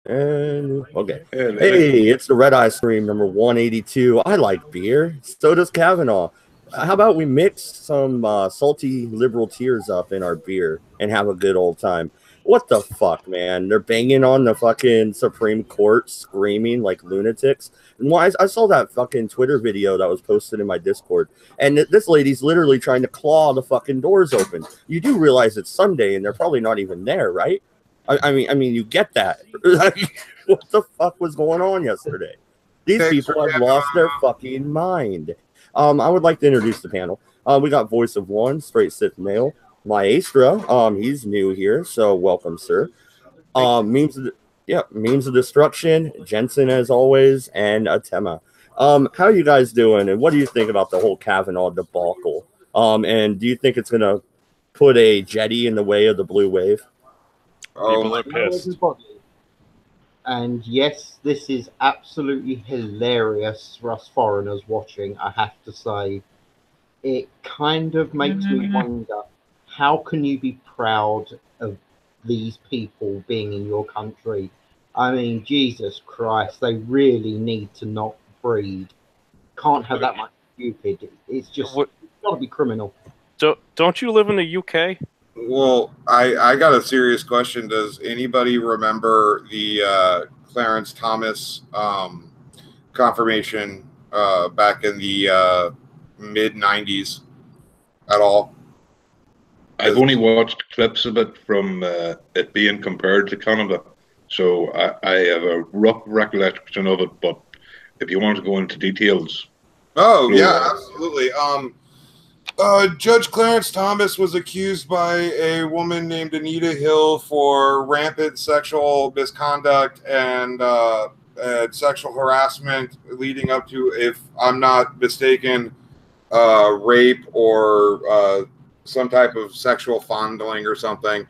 And okay. And Hey, it's the Redeye Stream number 182. I like beer. So does Kavanaugh. How about we mix some salty liberal tears up in our beer and have a good old time? What the fuck, man? They're banging on the fucking Supreme Court, screaming like lunatics. And why? I saw that fucking Twitter video that was posted in my Discord, and this lady's literally trying to claw the fucking doors open. You do realize it's Sunday, and they're probably not even there, right? I mean, you get that. What the fuck was going on yesterday? These people have lost their fucking mind. I would like to introduce the panel. We got voice of one, straight Sith male, Maestra. He's new here, so welcome, sir. Memes of destruction, Jensen as always, and Atema. How are you guys doing, and what do you think about the whole Kavanaugh debacle? And do you think it's gonna put a jetty in the way of the blue wave? People are pissed. And yes, this is absolutely hilarious for us foreigners watching, I have to say. It kind of makes me wonder, how can you be proud of these people being in your country? I mean, Jesus Christ, they really need to not breed. Can't have that much stupid. It's just, it's got to be criminal. Don't you live in the UK? Well, I got a serious question. Does anybody remember the Clarence Thomas confirmation back in the mid-90s at all? I've only watched clips of it from it being compared to Canada, so I have a rough recollection of it, but if you want to go into details... Oh, yeah, absolutely. Judge Clarence Thomas was accused by a woman named Anita Hill for rampant sexual misconduct and sexual harassment leading up to, if I'm not mistaken, rape or some type of sexual fondling or something,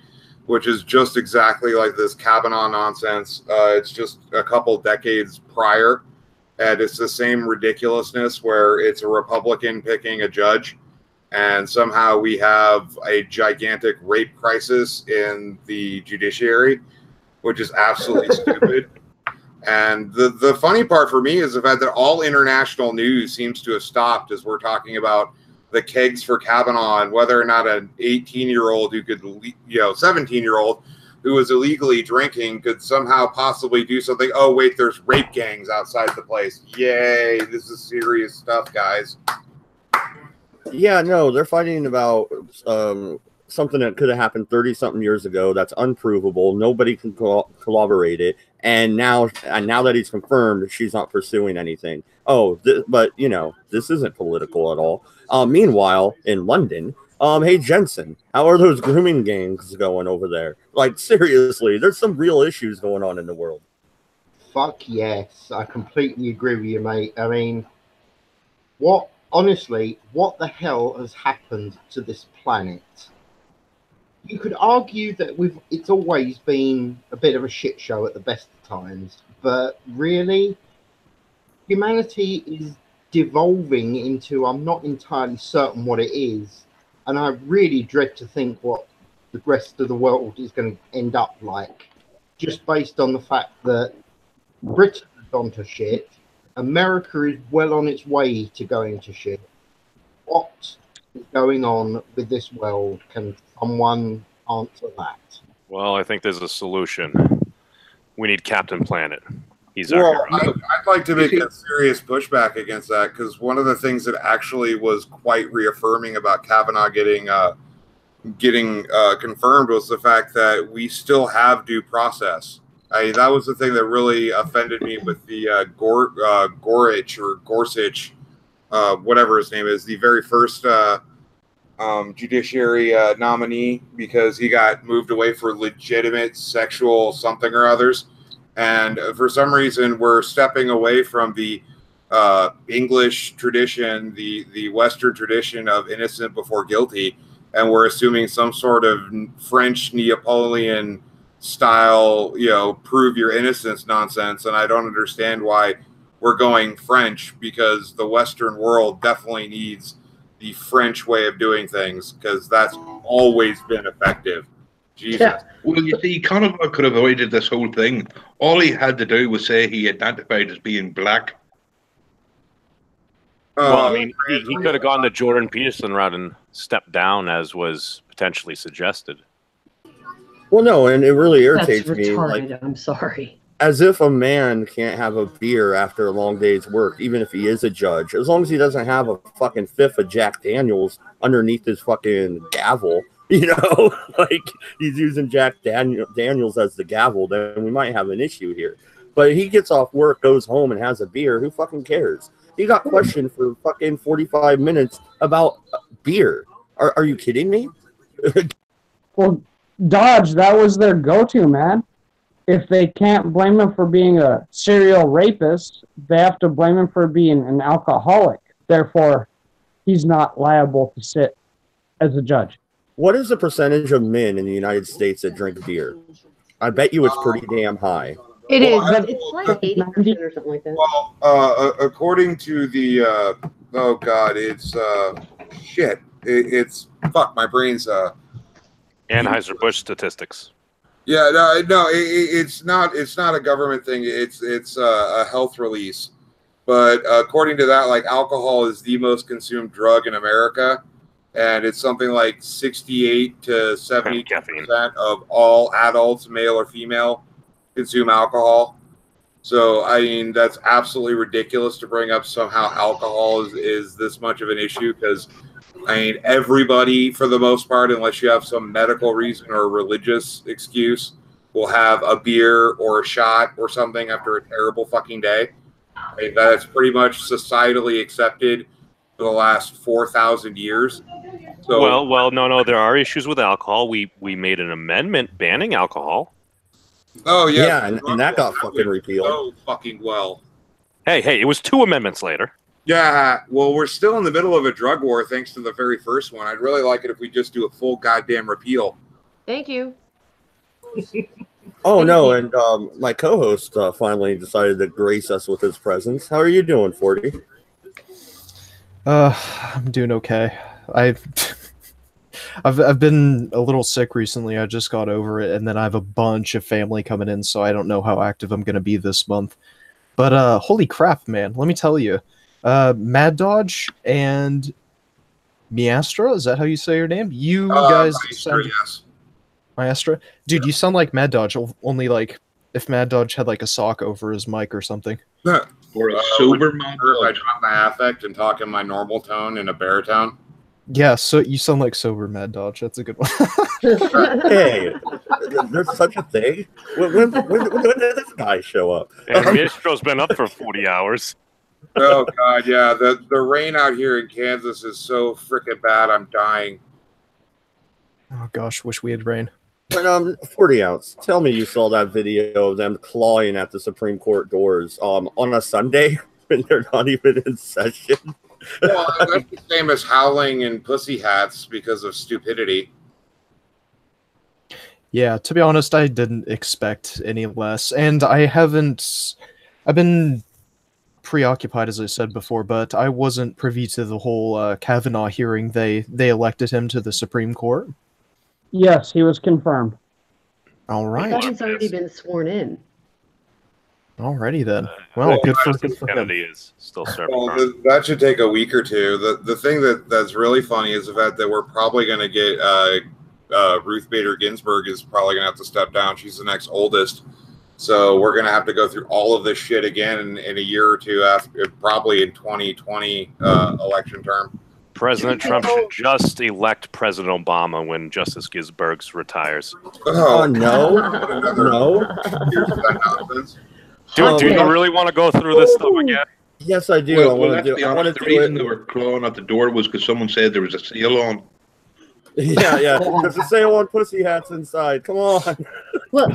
which is just exactly like this Kavanaugh nonsense. It's just a couple decades prior, and it's the same ridiculousness where it's a Republican picking a judge. And somehow we have a gigantic rape crisis in the judiciary, which is absolutely stupid. And the funny part for me is the fact that all international news seems to have stopped as we're talking about the kegs for Kavanaugh and whether or not an 18-year-old who could, 17-year-old who was illegally drinking could somehow possibly do something. Oh, wait, there's rape gangs outside the place. Yay, this is serious stuff, guys. Yeah, no, they're fighting about something that could have happened 30-something years ago that's unprovable. Nobody can corroborate it. And now that he's confirmed, she's not pursuing anything. Oh, but, you know, this isn't political at all. Meanwhile, in London, hey, Jensen, how are those grooming gangs going over there? Like, seriously, there's some real issues going on in the world. Fuck yes, I completely agree with you, mate. I mean, honestly, what the hell has happened to this planet? You could argue that it's always been a bit of a shit show at the best of times, but really, humanity is devolving into, I'm not entirely certain what it is, and I really dread to think what the rest of the world is going to end up like, just based on the fact that Britain has gone to shit, America is well on its way to going to shit. What is going on with this world? Can someone answer that? Well, I think there's a solution. We need Captain Planet. He's well, our hero. I'd like to make a serious pushback against that, because one of the things that actually was quite reaffirming about Kavanaugh getting confirmed was the fact that we still have due process. That was the thing that really offended me with the Gorsuch, whatever his name is, the very first judiciary nominee, because he got moved away for legitimate sexual something or others. And for some reason, we're stepping away from the English tradition, the Western tradition of innocent before guilty, and we're assuming some sort of French Neapolitan style, prove your innocence nonsense. And I don't understand why we're going French, because the Western world definitely needs the French way of doing things, because that's always been effective. Jesus. Yeah. Well, you see, Conover could have avoided this whole thing. All he had to do was say he identified as being black. Well, I mean, he could have gone the Jordan Peterson route and stepped down, as was potentially suggested. Well, no, and it really That's irritates me. retarded. Like, I'm sorry. as if a man can't have a beer after a long day's work, even if he is a judge. As long as he doesn't have a fucking fifth of Jack Daniels underneath his fucking gavel, you know, like he's using Jack Daniels as the gavel, then we might have an issue here. But he gets off work, goes home, and has a beer. Who fucking cares? He got questioned for fucking 45 minutes about beer. Are you kidding me? Well, Dodge, that was their go-to, man. If they can't blame him for being a serial rapist, they have to blame him for being an alcoholic. Therefore, he's not liable to sit as a judge. What is the percentage of men in the United States that drink beer? I bet you it's pretty damn high. It is, Well, but it's like 80% or something like that. Well, according to the, oh God, it's, shit. It's, fuck, my brain's, Anheuser-Busch statistics. yeah, no, it's not a government thing. It's a health release. But according to that, like, alcohol is the most consumed drug in America. And it's something like 68 to 70% of all adults, male or female, consume alcohol. So, I mean, that's absolutely ridiculous to bring up somehow alcohol is this much of an issue, because, I mean, everybody, for the most part, unless you have some medical reason or a religious excuse, will have a beer or a shot or something after a terrible fucking day. I mean, that's pretty much societally accepted for the last 4,000 years. So, Well, no, there are issues with alcohol. We made an amendment banning alcohol. oh, yeah. Yeah, and that got fucking repealed. So fucking well. Hey, it was 2 amendments later. Yeah, well, we're still in the middle of a drug war thanks to the very first one. I'd really like it if we just do a full goddamn repeal. Thank you. Oh, no, and my co-host finally decided to grace us with his presence. How are you doing, 40? I'm doing okay. I've been a little sick recently. I just got over it, and then I have a bunch of family coming in, so I don't know how active I'm going to be this month. But holy crap, man! Let me tell you, Mad Dodge and Miastra, is that how you say your name? You guys sound... Yes. Maestra? Dude, you sound like Mad Dodge, only like if Mad Dodge had like a sock over his mic or something. Or a sober Mad If I Dodge. drop my affect and talk in my normal tone in a baritone. Yeah, so you sound like sober Mad Dodge. That's a good one. Hey, there's such a thing? When did this guy show up? And Mistro's been up for 40 hours. Oh, God, yeah. The rain out here in Kansas is so freaking bad, I'm dying. Oh gosh, wish we had rain. But 40 ounce. Tell me you saw that video of them clawing at the Supreme Court doors on a Sunday when they're not even in session. Well, that's the same as howling and pussy hats because of stupidity. Yeah, to be honest, I didn't expect any less, and I've been preoccupied, as I said before, but I wasn't privy to the whole Kavanaugh hearing. They elected him to the Supreme Court. Yes, he was confirmed. All I right. thought he's already been sworn in. Alrighty then. Well, good for him. Kennedy is still serving. Well, that should take a week or two. The thing that's really funny is the fact that we're probably going to get Ruth Bader Ginsburg is probably going to have to step down. She's the next oldest. So we're going to have to go through all of this shit again in a year or two, after, probably in 2020 election term. President Trump should just elect President Obama when Justice Ginsburg retires. Oh, no. No. Do you really want to go through this stuff again? Yes, I do. Well, I want let's to be do. I honest, want to the do reason it. they were clawing at the door was because someone said there was a sale on. Yeah. There's a sale on pussy hats inside. Come on. Well,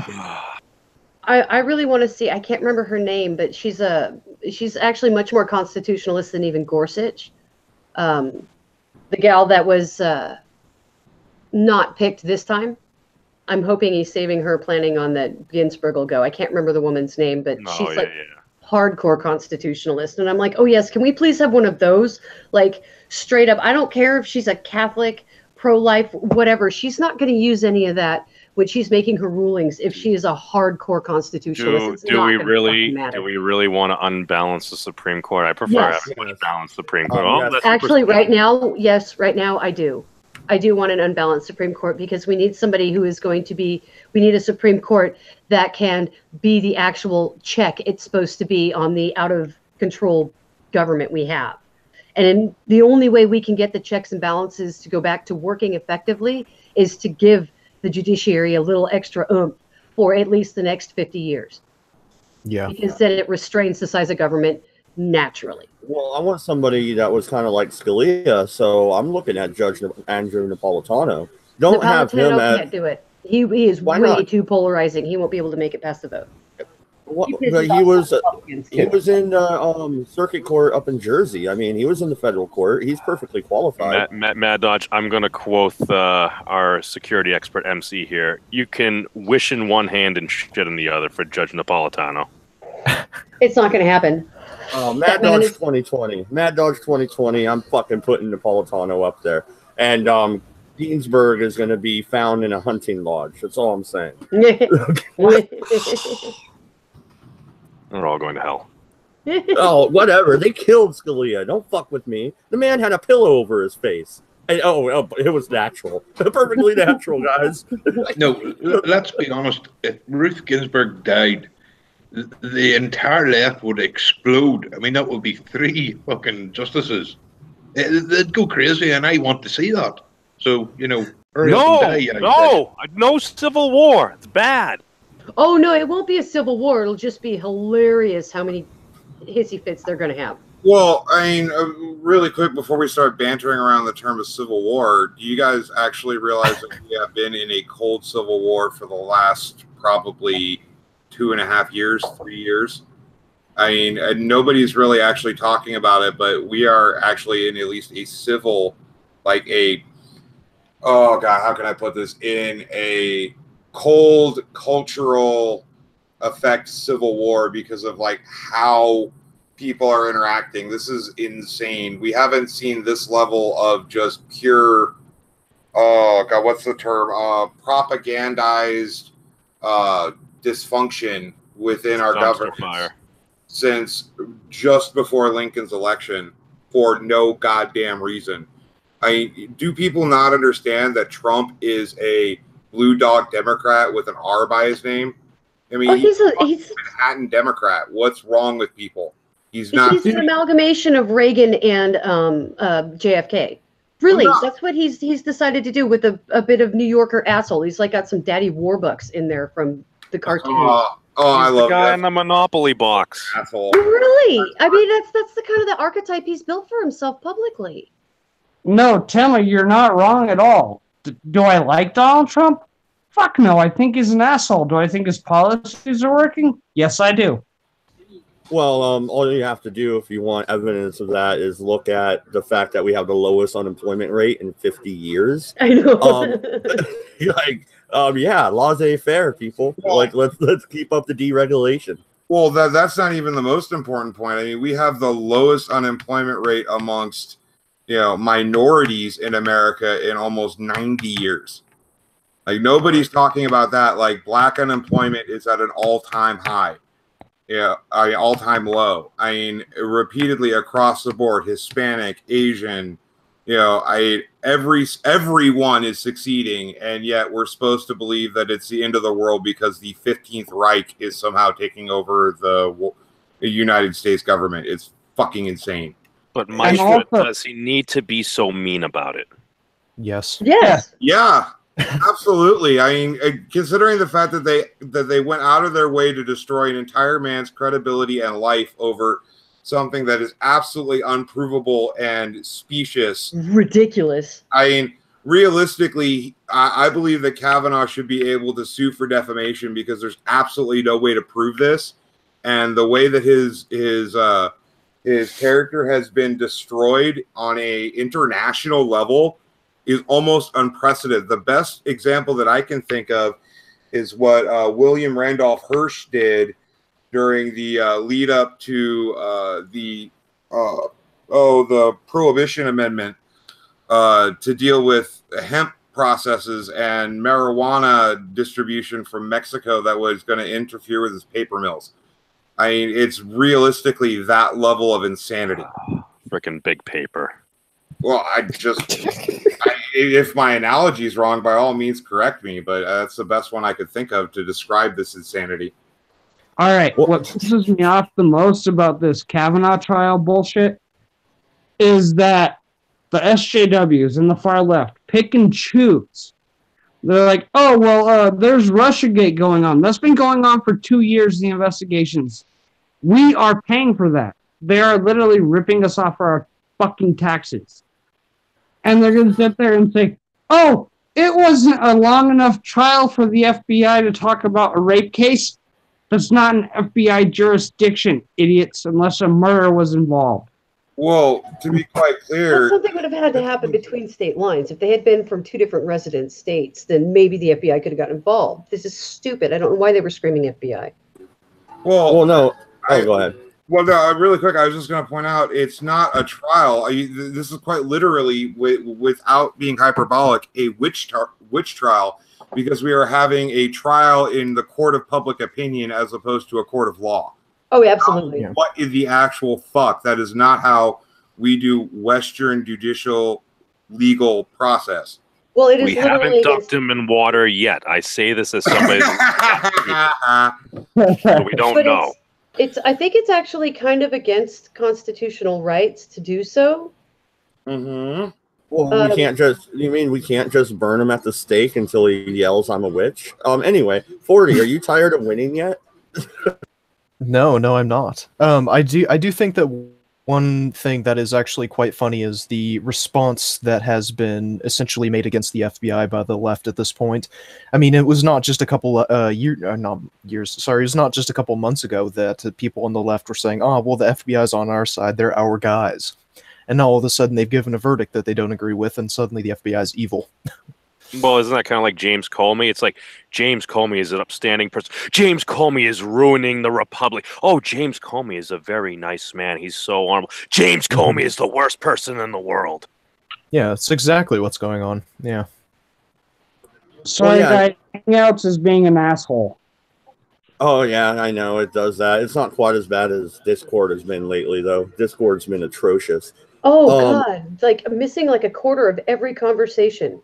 I really want to see. I can't remember her name, but she's actually much more constitutionalist than even Gorsuch. The gal that was not picked this time. I'm hoping he's saving her, planning on that Ginsburg will go. I can't remember the woman's name, but she's hardcore constitutionalist. And I'm like, oh yes, can we please have one of those? Like straight up, I don't care if she's a Catholic, pro-life, whatever. She's not going to use any of that when she's making her rulings if she is a hardcore constitutionalist. Do we really want to unbalance the Supreme Court? I prefer a much balanced Supreme Court. Yes. Actually, right now, yes, right now I do. I do want an unbalanced Supreme Court because we need somebody who is going to be, we need a Supreme Court that can be the actual check it's supposed to be on the out of control government we have. And the only way we can get the checks and balances to go back to working effectively is to give the judiciary a little extra oomph for at least the next 50 years. Yeah. Because then it restrains the size of government naturally. Well, I want somebody that was kind of like Scalia, so I'm looking at Judge Andrew Napolitano. Don't have him Napolitano as... can't do it. He is way too polarizing. He won't be able to make it past the vote. But he was in circuit court up in Jersey. I mean, he was in the federal court. He's perfectly qualified. Mad Dodge, I'm going to quote our security expert MC here. You can wish in one hand and shit in the other for Judge Napolitano. It's not going to happen. Mad Dodge 2020. Mad Dodge 2020. I'm fucking putting Napolitano up there. And Ginsburg is going to be found in a hunting lodge. That's all I'm saying. We're all going to hell. Oh, whatever. They killed Scalia. Don't fuck with me. The man had a pillow over his face. And, it was natural. Perfectly natural, guys. No, let's be honest. If Ruth Ginsburg died, the entire left would explode. I mean, that would be 3 fucking justices. They'd go crazy, and I want to see that. So, no civil war. It's bad. Oh, no, it won't be a civil war. It'll just be hilarious how many hissy fits they're going to have. Well, I mean, really quick before we start bantering around the term of civil war, do you guys actually realize that we have been in a cold civil war for the last probably 2.5 years, 3 years? I mean, nobody's really actually talking about it, but we are actually in at least a civil, oh God, how can I put this? In a cold cultural effect civil war because of how people are interacting. This is insane. We haven't seen this level of just pure, oh God, what's the term? Propagandized dysfunction within our government since just before Lincoln's election for no goddamn reason. Do people not understand that Trump is a blue dog Democrat with an R by his name? I mean, he's a Manhattan Democrat. What's wrong with people? He's not. He's an amalgamation of Reagan and JFK. Really, that's what he's decided to do with a bit of New Yorker asshole. He's got some Daddy Warbucks in there from the cartoon. I love the guy in the Monopoly box. Asshole. Really? I mean, that's the kind of the archetype he's built for himself publicly. No, Timmy, you're not wrong at all. Do I like Donald Trump? Fuck no, I think he's an asshole. Do I think his policies are working? Yes, I do. Well, all you have to do if you want evidence of that is look at the fact that we have the lowest unemployment rate in 50 years. I know. Yeah, laissez-faire, people. Let's keep up the deregulation. Well, that's not even the most important point. I mean, we have the lowest unemployment rate amongst minorities in America in almost 90 years. Nobody's talking about that. Black unemployment is at an all-time high. All-time low. I mean, repeatedly across the board, Hispanic, Asian, everyone is succeeding, and yet we're supposed to believe that it's the end of the world because the 15th Reich is somehow taking over the United States government. It's fucking insane. But Maestro, does he need to be so mean about it? Yes. Yes. Yeah. Absolutely. I mean, considering the fact that they went out of their way to destroy an entire man's credibility and life over something that is absolutely unprovable and specious. Ridiculous. I mean, realistically, I believe that Kavanaugh should be able to sue for defamation because there's absolutely no way to prove this. And the way that his character has been destroyed on a international level is almost unprecedented. The best example that I can think of is what William Randolph Hearst did during the lead up to the Prohibition Amendment to deal with hemp processes and marijuana distribution from Mexico that was going to interfere with his paper mills. I mean, it's realistically that level of insanity. Freaking big paper. Well, if my analogy is wrong, by all means, correct me. But that's the best one I could think of to describe this insanity. All right. What pisses me off the most about this Kavanaugh trial bullshit is that the SJWs and the far left pick and choose. They're like, oh, well, there's Russiagate going on. That's been going on for 2 years, the investigations. We are paying for that. They are literally ripping us off our fucking taxes. And they're going to sit there and say, oh, it wasn't a long enough trial for the FBI to talk about a rape case. That's not an FBI jurisdiction, idiots, unless a murder was involved. Well, to be quite clear, something would have had to happen between state lines. If they had been from 2 different resident states, then maybe the FBI could have gotten involved. This is stupid. I don't know why they were screaming FBI. Well, no. Go ahead. Well, no, really quick, I was just going to point out, it's not a trial. This is quite literally, without being hyperbolic, a witch trial, because we are having a trial in the court of public opinion as opposed to a court of law. Oh, absolutely. What is the actual fuck? That is not how we do Western judicial legal process. Well, it is. We haven't dumped him in water yet. I say this as somebody so we don't know. I think it's actually kind of against constitutional rights to do so. Mm-hmm. Well, we can't just. You mean we can't just burn him at the stake until he yells, "I'm a witch"? Anyway, 40. Are you tired of winning yet? No, I'm not. I do think that one thing that is actually quite funny is the response that has been essentially made against the FBI by the left at this point. I mean, it was not just a couple it was not just a couple months ago that people on the left were saying, "Oh, well, the FBI's on our side; they're our guys," and now all of a sudden they've given a verdict that they don't agree with, and suddenly the FBI is evil. Well, isn't that kind of like James Comey? It's like James Comey is an upstanding person. James Comey is ruining the republic. Oh, James Comey is a very nice man. He's so honorable. James Comey is the worst person in the world. Yeah, it's exactly what's going on. Yeah. Sorry, guys. Hangouts is being an asshole. Oh, yeah, I know it does that. It's not quite as bad as Discord has been lately, though. Discord's been atrocious. Oh, God. It's like missing like a quarter of every conversation.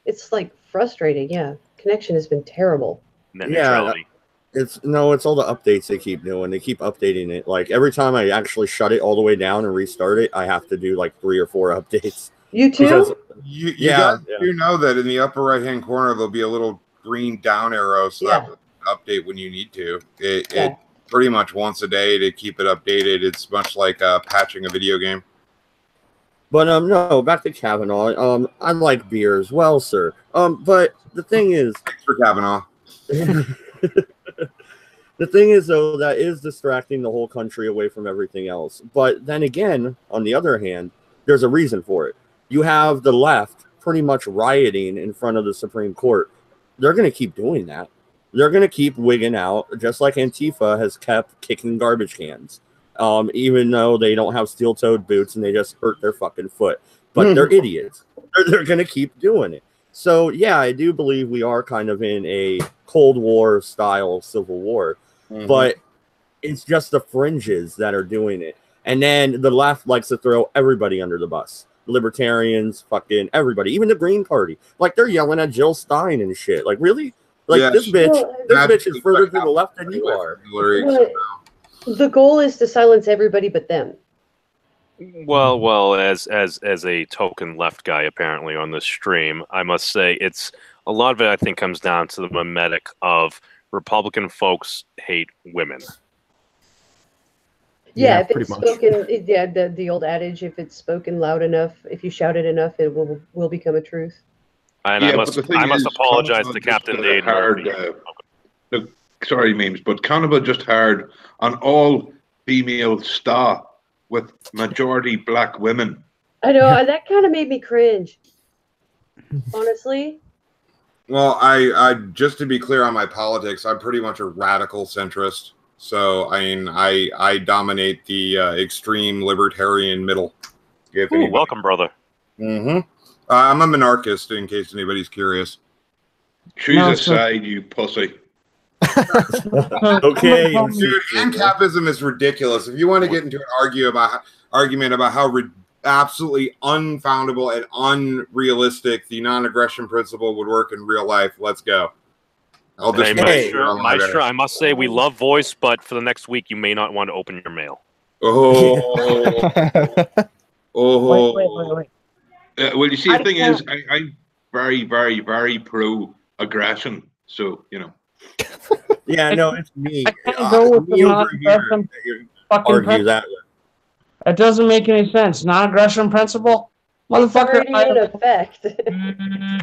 It's like frustrating, yeah. Connection has been terrible. Net neutrality. It's all the updates they keep doing. They keep updating it. Like every time I actually shut it all the way down and restart it, I have to do like 3 or 4 updates. You too? Because, You know that in the upper right hand corner there'll be a little green down arrow, so that will update when you need to. It pretty much once a day to keep it updated. It's much like patching a video game. But no, back to Kavanaugh. I like beer as well, sir. But the thing is, thanks for Kavanaugh. The thing is, though, that is distracting the whole country away from everything else. But then again, on the other hand, there's a reason for it. You have the left pretty much rioting in front of the Supreme Court. They're going to keep doing that. They're going to keep wigging out, just like Antifa has kept kicking garbage cans. Even though they don't have steel-toed boots and they just hurt their fucking foot. But they're idiots. They're going to keep doing it. So, yeah, I do believe we are kind of in a Cold War-style civil war. But it's just the fringes that are doing it. And then the left likes to throw everybody under the bus. Libertarians, fucking everybody. Even the Green Party. Like, they're yelling at Jill Stein and shit. Like, really? Like, this bitch is further to the left than you are. The goal is to silence everybody but them. Well, as a token left guy apparently on this stream, I must say it's a lot of it I think comes down to the mimetic of Republican folks hate women. Yeah, if it's spoken, the old adage, if it's spoken loud enough, if you shout it enough, it will become a truth. And I must apologize to Captain Dade. Sorry, memes, but Cannibal just hard on all female staff with majority black women. I know, that kind of made me cringe. Honestly. Well, I just to be clear on my politics, I'm pretty much a radical centrist. So I mean, I dominate the extreme libertarian middle. Ooh, welcome, brother. I'm a monarchist, in case anybody's curious. Choose a side, you pussy. Okay. Dude, ancapism is ridiculous. If you want to get into an argument about how absolutely unfoundable and unrealistic the non-aggression principle would work in real life, let's go. Maestro, I must say we love voice, but for the next week you may not want to open your mail. Oh. Wait. Well, you see, the thing is, I'm very, very, very pro-aggression. So, you know. Yeah, no, it's me. I can't go with the non-aggression fucking argue that. That doesn't make any sense. Non-aggression principle? Motherfucker, It's already in effect.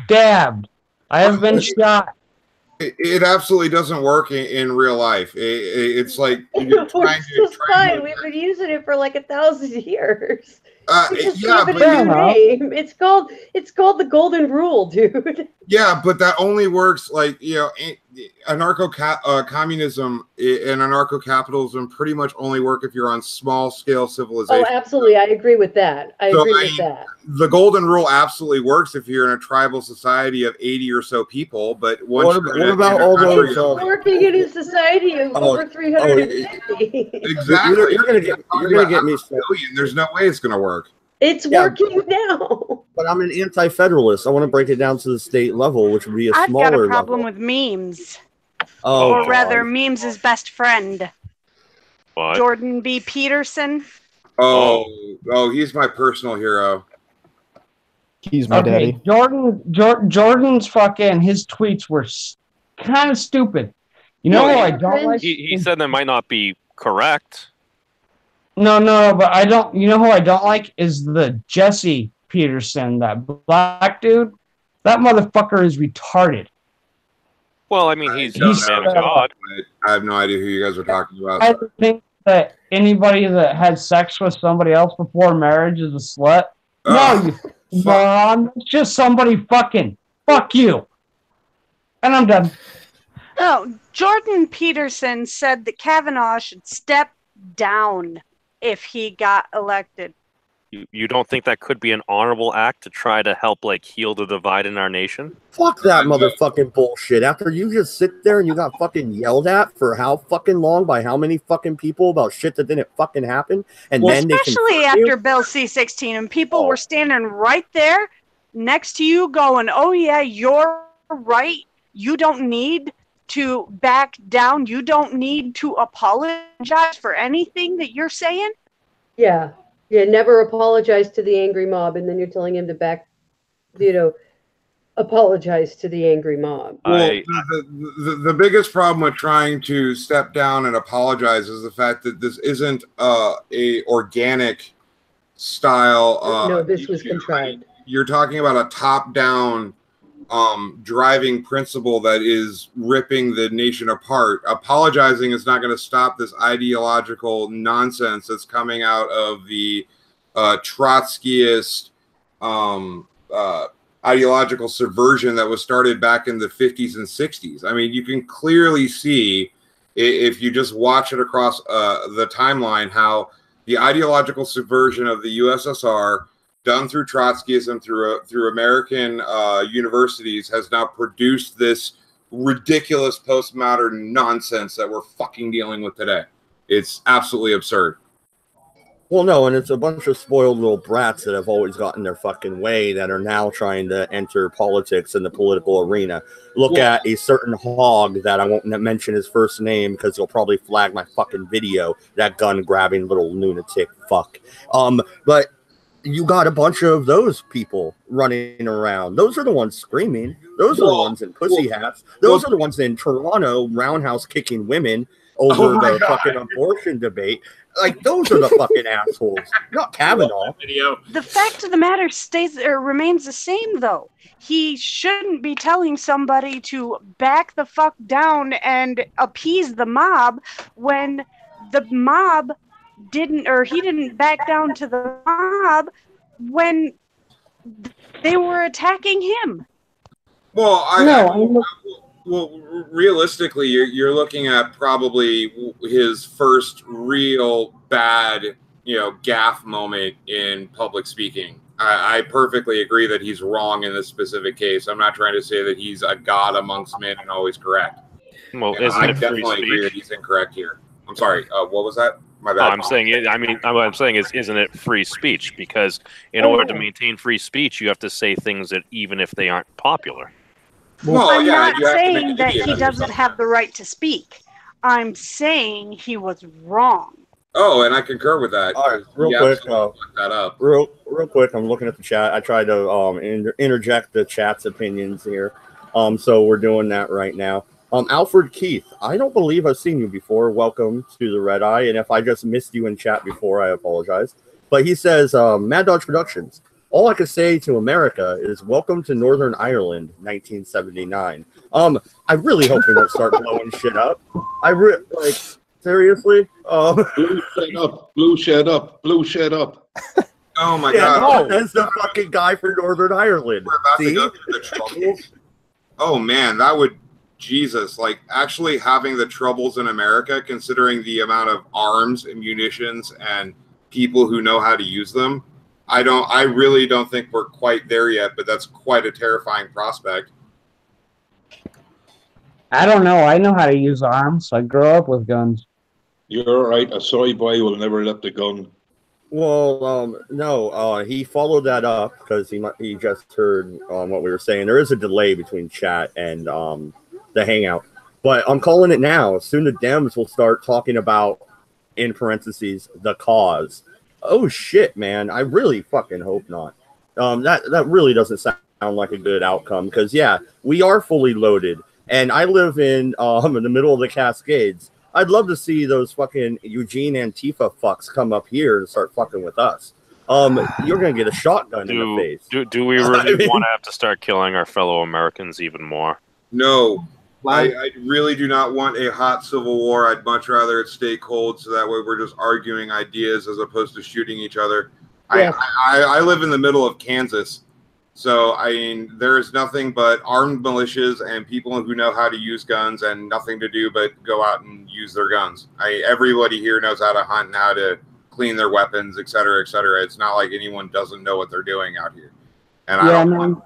Dabbed. I have been shot. It absolutely doesn't work in real life. It's like you're trying It's fine. We've been using it for like 1,000 years. Yeah, but name. It's called the golden rule, dude. Yeah, but that only works like, you know, communism and anarcho-capitalism pretty much only work if you're on small-scale civilization. Oh, absolutely. I agree with that. I agree with that. The golden rule absolutely works if you're in a tribal society of 80 or so people, but once what about all those working in a society of over 350? Exactly. You're gonna get me started. There's no way it's gonna work. It's working now. But I'm an anti-federalist. I want to break it down to the state level, which would be a smaller I've got level. a problem with memes. Oh, or rather, memes' best friend. What? Jordan B. Peterson. Oh, he's my personal hero. He's my daddy. Jordan's fucking, his tweets were kind of stupid. You know who I don't like? He said that might not be correct. No, but I don't. You know who I don't like is the Jesse Peterson, that black dude. That motherfucker is retarded. Well, I mean, he's a man of God. I have no idea who you guys are talking about. I think that anybody that had sex with somebody else before marriage is a slut. No, you moron. It's just somebody fucking. Fuck you. And I'm done. No, Jordan Peterson said that Kavanaugh should step down if he got elected. You don't think that could be an honorable act to try to help, like, heal the divide in our nation? Fuck that motherfucking bullshit. After you just sit there and you got fucking yelled at for how fucking long by how many fucking people about shit that didn't fucking happen, and then they especially after Bill C-16, and people were standing right there next to you going, "Oh yeah, you're right. You don't need to back down. You don't need to apologize for anything that you're saying." Yeah, never apologize to the angry mob, and then you're telling him to apologize to the angry mob. Well, the biggest problem with trying to step down and apologize is the fact that this isn't a organic style. No, this was contrived. You're talking about a top-down driving principle that is ripping the nation apart. Apologizing is not going to stop this ideological nonsense that's coming out of the Trotskyist ideological subversion that was started back in the 50s and 60s. I mean, you can clearly see, if you just watch it across the timeline, how the ideological subversion of the USSR done through Trotskyism, through American universities, has now produced this ridiculous postmodern nonsense that we're fucking dealing with today. It's absolutely absurd. Well, no, and it's a bunch of spoiled little brats that have always gotten their fucking way that are now trying to enter politics in the political arena. Look at a certain hog that I won't mention his first name because he'll probably flag my fucking video, that gun-grabbing little lunatic fuck. But you got a bunch of those people running around. Those are the ones screaming. Those are the ones in pussy hats. Those are the ones in Toronto roundhouse kicking women over the fucking abortion debate. Like, those are the fucking assholes, not Kavanaugh. The fact of the matter remains the same, though. He shouldn't be telling somebody to back the fuck down and appease the mob when the mob didn't, or he didn't back down to the mob when they were attacking him. Well, well, realistically, you're looking at probably his first real bad, gaffe moment in public speaking. I perfectly agree that he's wrong in this specific case. I'm not trying to say that he's a god amongst men and always correct. Well, And isn't I it free definitely agree that speech? he's incorrect here. I'm sorry. What was that? My Oh, bad. I'm saying it. I mean, what I'm saying is, isn't it free speech? Because in order to maintain free speech, you have to say things that even if they aren't popular. Well, I'm yeah, not you have to make saying an that idiot he out of doesn't yourself. have the right to speak. I'm saying he was wrong. Oh, and I concur with that. All right, real He quick, absolutely fucked that up. real quick. I'm looking at the chat. I tried to interject the chat's opinions here. So we're doing that right now. Alfred Keith, I don't believe I've seen you before. Welcome to the Red Eye. And if I just missed you in chat before, I apologize. But he says, Mad Dodge Productions. All I can say to America is welcome to Northern Ireland, 1979. I really hope we don't start blowing shit up. Like, seriously? Blue shed up, blue shed up, blue shed up. Oh my Yeah, god. no, that's the fucking guy for Northern Ireland. We're about See? to go through the troubles. Oh man, that would Jesus, like actually having the troubles in America, considering the amount of arms and munitions and people who know how to use them. I really don't think we're quite there yet, but that's quite a terrifying prospect. I don't know. I know how to use arms. I grew up with guns. You're right. A soy boy will never let the gun. Well, no, he followed that up because he just heard what we were saying. There is a delay between chat and the hangout, but I'm calling it now. Soon the Dems will start talking about, in parentheses, the cause. Oh shit, man! I really fucking hope not. That really doesn't sound like a good outcome because yeah, we are fully loaded, and I live in the middle of the Cascades. I'd love to see those fucking Eugene Antifa fucks come up here and start fucking with us. You're gonna get a shotgun in the face. Do we really want to have to start killing our fellow Americans even more? No, I really do not want a hot civil war. I'd much rather it stay cold, so that way we're just arguing ideas as opposed to shooting each other. Yes. I live in the middle of Kansas, so I mean there is nothing but armed militias and people who know how to use guns and nothing to do but go out and use their guns. Everybody here knows how to hunt and how to clean their weapons, et cetera, et cetera. It's not like anyone doesn't know what they're doing out here. And Yeah, I don't man. want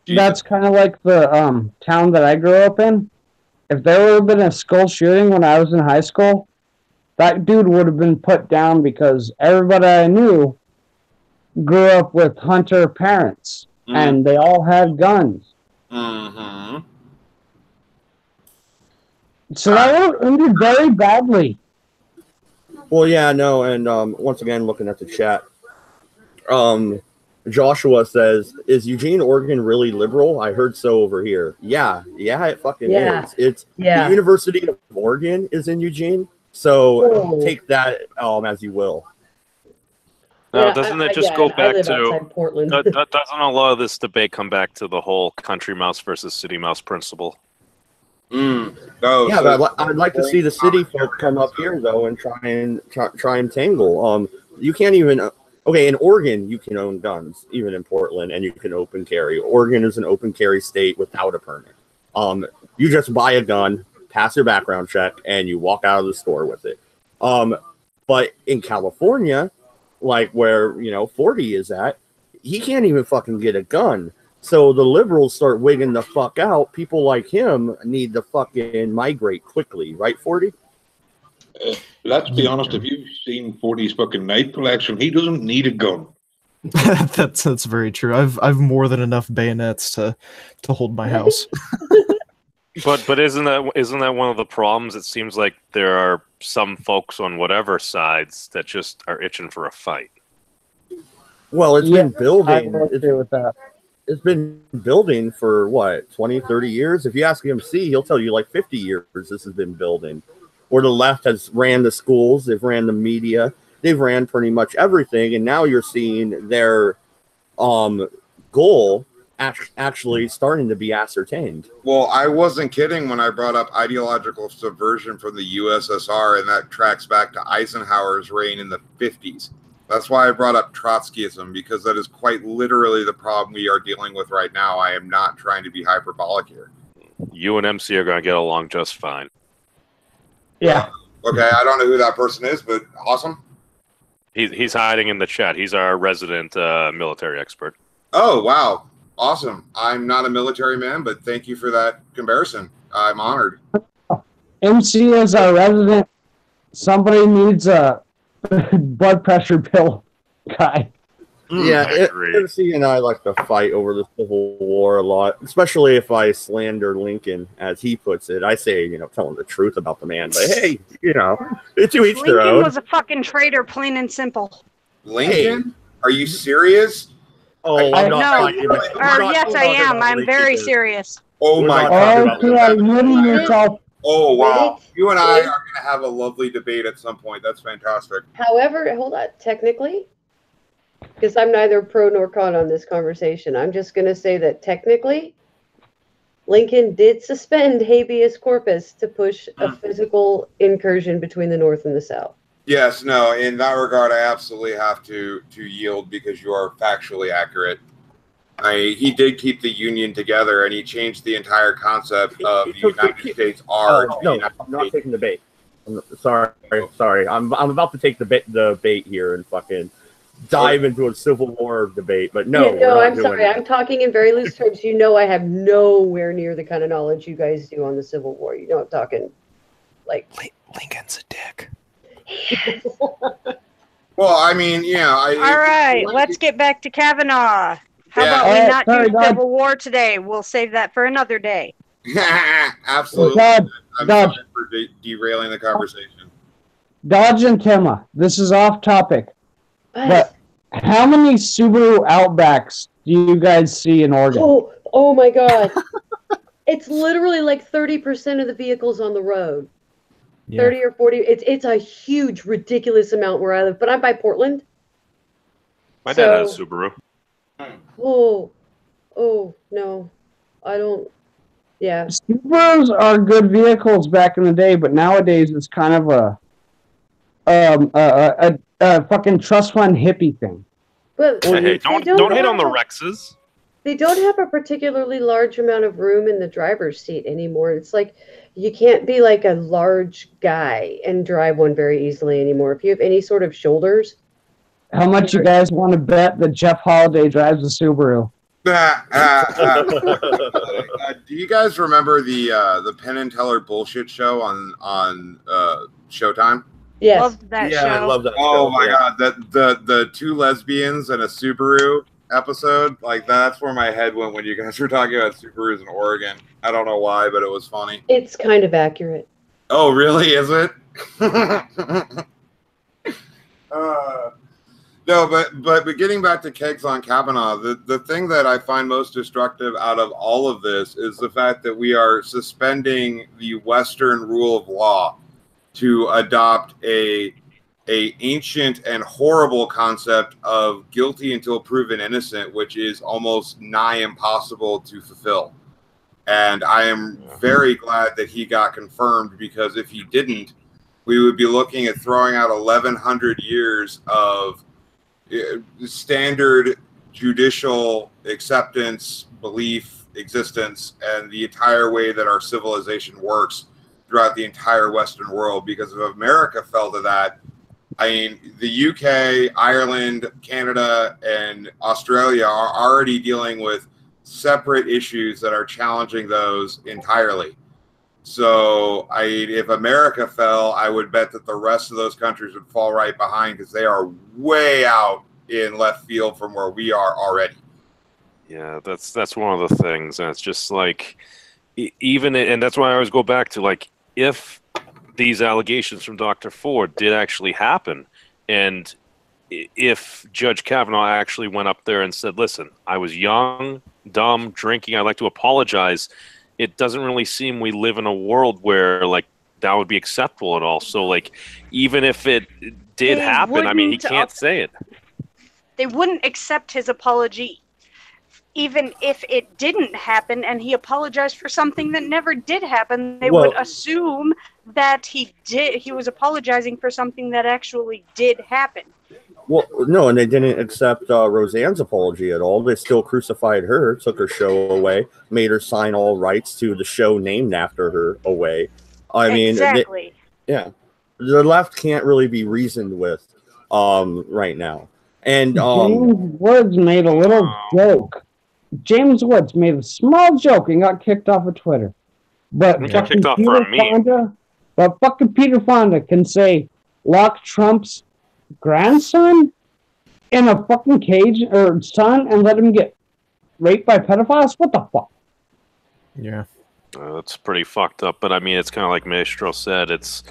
Jesus. That's kind of like the town that I grew up in. If there would have been a school shooting when I was in high school, that dude would have been put down because everybody I knew grew up with hunter parents, and they all had guns. Mm-hmm. So that would ended very badly. Well, yeah, no, and once again, looking at the chat, Joshua says, "Is Eugene, Oregon, really liberal? I heard so over here." Yeah, it fucking is. It's the University of Oregon is in Eugene, so take that as you will. No, doesn't it just go back to outside Portland? doesn't a lot of this debate come back to the whole country mouse versus city mouse principle? Oh, Yeah, so but I'd like to see the city folk come up here though and try and tangle. You can't even. Okay, in Oregon, you can own guns, even in Portland, and you can open carry. Oregon is an open carry state without a permit. You just buy a gun, pass your background check, and you walk out of the store with it. But in California, like where 40 is at, he can't even fucking get a gun. So the liberals start wigging the fuck out. People like him need to fucking migrate quickly, right, 40? Let's be honest, if you've seen 40's fucking knife collection, he doesn't need a gun. That's very true. I've more than enough bayonets to hold my house. But isn't that one of the problems? It seems like there are some folks on whatever sides that just are itching for a fight. Well, it's been building. I agree with that. It's been building for what, 20, 30 years? If you ask MC, he'll tell you like 50 years this has been building. Where the left has ran the schools, they've ran the media, they've ran pretty much everything, and now you're seeing their goal actually starting to be ascertained. Well, I wasn't kidding when I brought up ideological subversion from the USSR, and that tracks back to Eisenhower's reign in the 50s. That's why I brought up Trotskyism, because that is quite literally the problem we are dealing with right now. I am not trying to be hyperbolic here. You and MC are going to get along just fine. Yeah. Okay, I don't know who that person is, but awesome. He's hiding in the chat. He's our resident military expert. Oh, wow. Awesome. I'm not a military man, but thank you for that comparison. I'm honored. MC is our resident. Somebody needs a blood pressure pill guy. Yeah, MC and I like to fight over the Civil War a lot, especially if I slander Lincoln, as he puts it. I say, tell him the truth about the man, but hey, it's to each their own. Lincoln was a fucking traitor, plain and simple. Lincoln? Hey. Are you serious? Oh, I'm not. Yes, I am. I'm very serious. Oh my God! Yourself. Oh wow! You and I are going to have a lovely debate at some point. That's fantastic. However, hold on. Technically, because I'm neither pro nor con on this conversation, I'm just going to say that technically, Lincoln did suspend habeas corpus to push a physical incursion between the North and the South. Yes, no, in that regard, I absolutely have to yield because you are factually accurate. He did keep the Union together, and he changed the entire concept of the United States are. No, I'm not taking the bait. Sorry. I'm about to take the bait here and fucking dive into a Civil War debate, but no. Yeah, no, I'm sorry. I'm talking in very loose terms. I have nowhere near the kind of knowledge you guys do on the Civil War. I'm talking like Lincoln's a dick. Well, I mean, all right, let's get back to Kavanaugh. How about we not do Civil War today? We'll save that for another day. Absolutely. I'm sorry for derailing the conversation. Dodge and Tema, this is off topic, but how many Subaru Outbacks do you guys see in Oregon? Oh my God. It's literally like 30% of the vehicles on the road. 30 or 40. It's a huge, ridiculous amount where I live, but I'm by Portland. My dad has a Subaru. Oh no, I don't. Yeah. Subarus are good vehicles back in the day, but nowadays it's kind of a fucking trust fund hippie thing. But hey, don't hit on the Rexes. They don't have a particularly large amount of room in the driver's seat anymore. It's like you can't be like a large guy and drive one very easily anymore. If you have any sort of shoulders. How much you guys want to bet that Jeff Holiday drives a Subaru? Do you guys remember the Penn and Teller bullshit show on Showtime? Yes. Loved that show. I love that show. Oh my God, the two lesbians and a Subaru episode, like that's where my head went when you guys were talking about Subarus in Oregon. I don't know why, but it was funny. It's kind of accurate. Oh, really? Is it? No, but getting back to Kegs on Kavanaugh, the thing that I find most destructive out of all of this is the fact that we are suspending the Western rule of law to adopt a ancient and horrible concept of guilty until proven innocent, which is almost nigh impossible to fulfill. And I am very glad that he got confirmed, because if he didn't, we would be looking at throwing out 1,100 years of standard judicial acceptance, belief, existence, and the entire way that our civilization works throughout the entire Western world. Because if America fell to that, I mean, the UK, Ireland, Canada, and Australia are already dealing with separate issues that are challenging those entirely. So if America fell, I would bet that the rest of those countries would fall right behind, because they are way out in left field from where we are already. Yeah, that's one of the things. And it's just like, and that's why I always go back to, like, if these allegations from Dr. Ford did actually happen, and if Judge Kavanaugh actually went up there and said, listen, I was young, dumb, drinking, I'd like to apologize, it doesn't really seem we live in a world where, like, that would be acceptable at all. So, like, even if it did happen, I mean, he can't say it. They wouldn't accept his apology, even if it didn't happen and he apologized for something that never did happen. They would assume that he was apologizing for something that actually did happen. Well, no, and they didn't accept Roseanne's apology at all. They still crucified her, took her show away, made her sign all rights to the show named after her away. I mean, exactly. The left can't really be reasoned with. right now. And James Woods made a little joke. James Woods made a small joke and got kicked off of Twitter. But He got kicked off for a meme. Fucking Peter Fonda can say lock Trump's grandson in a fucking cage or son and let him get raped by pedophiles? What the fuck? Yeah. That's pretty fucked up. But I mean, it's kind of like Maestro said. It's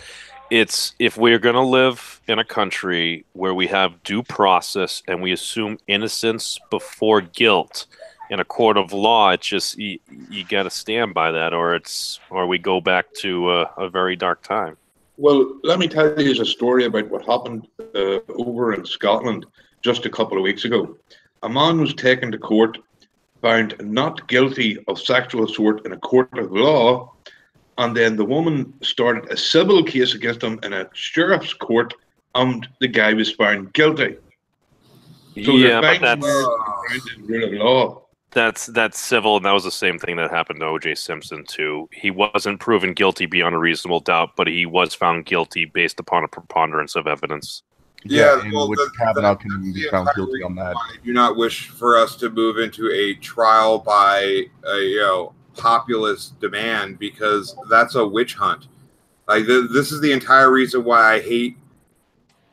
if we're going to live in a country where we have due process and we assume innocence before guilt in a court of law, it's just you got to stand by that, or we go back to a very dark time. Well, let me tell you a story about what happened over in Scotland just a couple of weeks ago. A man was taken to court, found not guilty of sexual assault in a court of law, and then the woman started a civil case against him in a sheriff's court, and the guy was found guilty. So yeah, but that's civil, and that was the same thing that happened to O.J. Simpson too. He wasn't proven guilty beyond a reasonable doubt, but he was found guilty based upon a preponderance of evidence. Yeah, well, Kavanaugh can be found guilty on that. I do not wish for us to move into a trial by populist demand, because that's a witch hunt. Like this is the entire reason why I hate